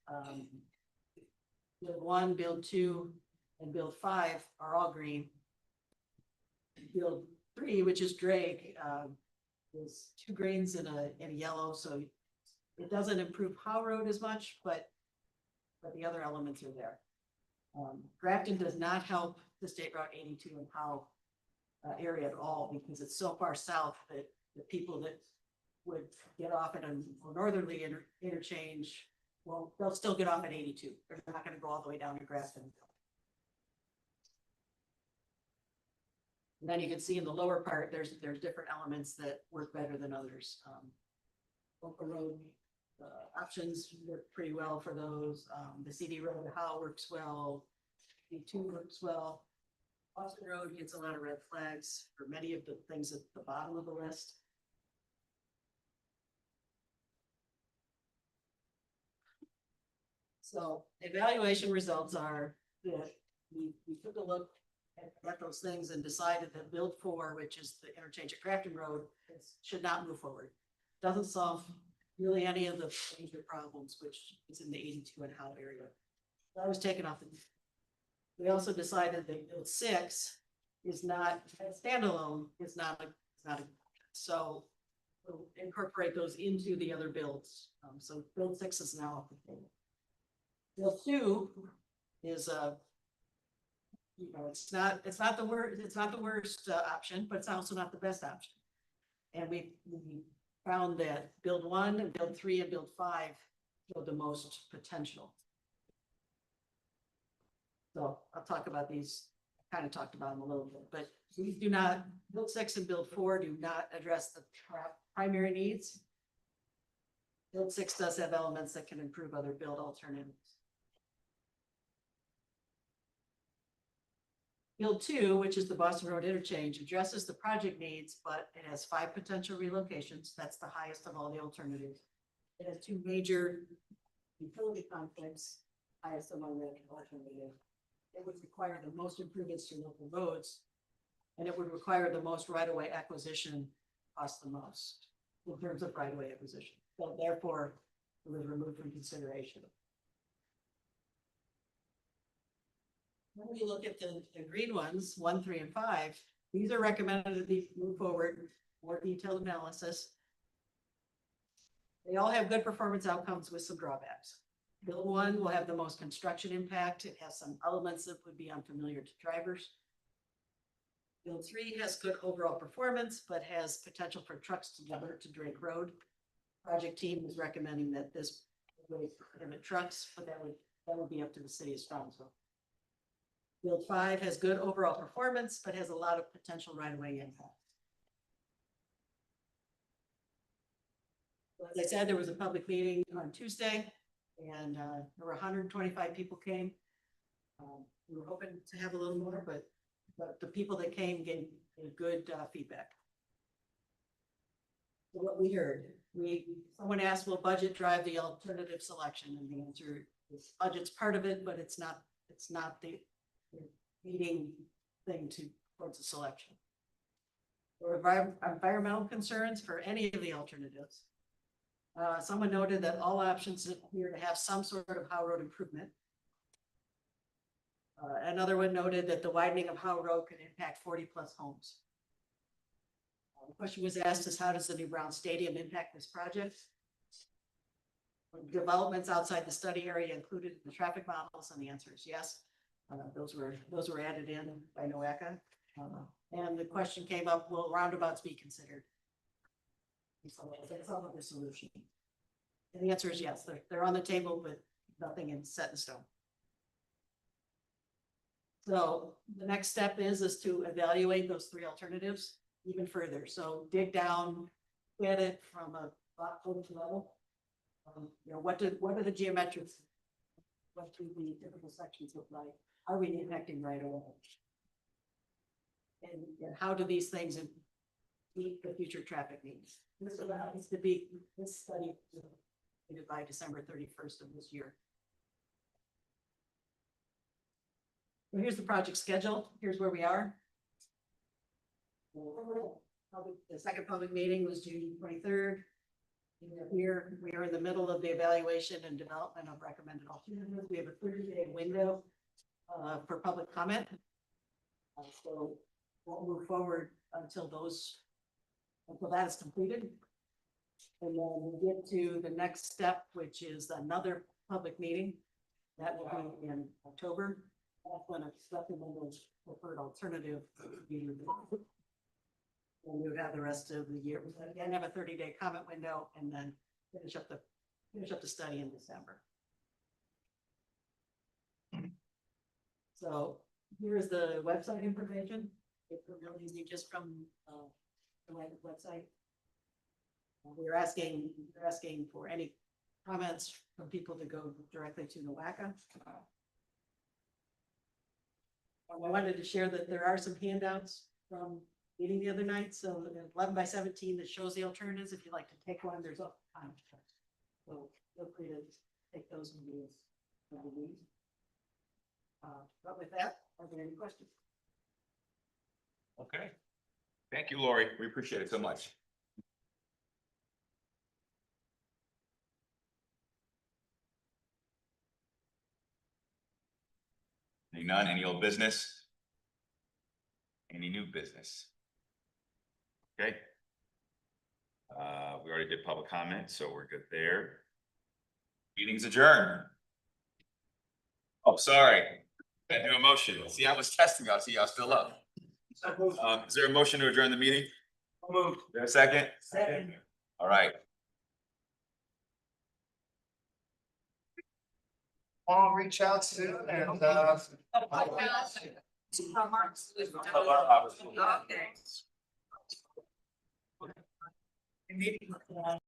Build 1, Build 2, and Build 5 are all green. Build 3, which is Drake, is 2 greens and a yellow, so it doesn't improve Howe Road as much, but the other elements are there. Grafton does not help the State Route 82 and Howe area at all because it's so far south that the people that would get off at a northerly interchange, well, they'll still get off at 82. They're not going to go all the way down to Grafton. And then you can see in the lower part, there's different elements that work better than others. Local road options work pretty well for those. The CD road to Howe works well. D2 works well. Boston Road gets a lot of red flags for many of the things at the bottom of the list. So evaluation results are that we took a look at those things and decided that Build 4, which is the interchange at Grafton Road, should not move forward. Doesn't solve really any of the major problems, which is in the 82 and Howe area. That was taken off. We also decided that Build 6 is not standalone. It's not a so we'll incorporate those into the other builds. So Build 6 is now off the table. Build 2 is it's not the worst option, but it's also not the best option. And we found that build 1 and build 3 and build 5 showed the most potential. So I'll talk about these, kind of talked about them a little bit, but these do not, build 6 and build 4 do not address the primary needs. Build 6 does have elements that can improve other build alternatives. Build 2, which is the Boston Road interchange, addresses the project needs, but it has 5 potential relocations. That's the highest of all the alternatives. It has 2 major utility conflicts, highest among the alternatives. It would require the most improvements to local roads, and it would require the most right-of-way acquisition, cost the most in terms of right-of-way acquisition. So therefore, it was removed from consideration. When we look at the green ones, 1, 3, and 5, these are recommended to be moved forward, more detailed analysis. They all have good performance outcomes with some drawbacks. Build 1 will have the most construction impact. It has some elements that would be unfamiliar to drivers. Build 3 has good overall performance, but has potential for trucks to divert to Drake Road. Project team is recommending that this would prohibit trucks, but that would be up to the city of Strongsville. Build 5 has good overall performance, but has a lot of potential right-of-way impact. As I said, there was a public meeting on Tuesday, and there were 125 people came. We were hoping to have a little more, but the people that came gave good feedback. So what we heard, someone asked, will budget drive the alternative selection? And the answer is budget's part of it, but it's not the leading thing towards the selection. There were environmental concerns for any of the alternatives. Someone noted that all options appear to have some sort of Howe Road improvement. Another one noted that the widening of Howe Road could impact 40+ homes. The question was asked is, how does the new Brown Stadium impact this project? Developments outside the study area included in the traffic models, and the answer is yes. Those were added in by NOACA. And the question came up, will roundabouts be considered? So that's some of the solution. And the answer is yes, they're on the table, but nothing is set in stone. So the next step is to evaluate those 3 alternatives even further. So dig down, get it from a lot footage level. What are the geometrics? What do the typical sections look like? Are we impacting right away? And how do these things meet the future traffic needs? This allows to be this study by December 31st of this year. So here's the project schedule. Here's where we are. The second public meeting was June 23rd. Here we are in the middle of the evaluation and development of recommended alternatives. We have a 30-day window for public comment. So we'll move forward until that is completed. And then we'll get to the next step, which is another public meeting. That will be in October. That's when a supplemental preferred alternative meeting. And we would have the rest of the year. Again, have a 30-day comment window and then finish up the study in December. So here's the website information. It's really easy just from the website. We're asking for any comments from people to go directly to NOACA. I wanted to share that there are some handouts from meeting the other night. So 11x17 that shows the alternatives. If you'd like to take one, there's a time. So feel free to take those videos. But with that, are there any questions? Okay. Thank you, Lori. We appreciate it so much. None, any old business? Any new business? Okay. We already did public comment, so we're good there. Meeting's adjourned. Oh, sorry. I do a motion. See, I was testing y'all. See, y'all still up. Is there a motion to adjourn the meeting? Moved. There a second? Second. All right. I'll reach out to and, Okay.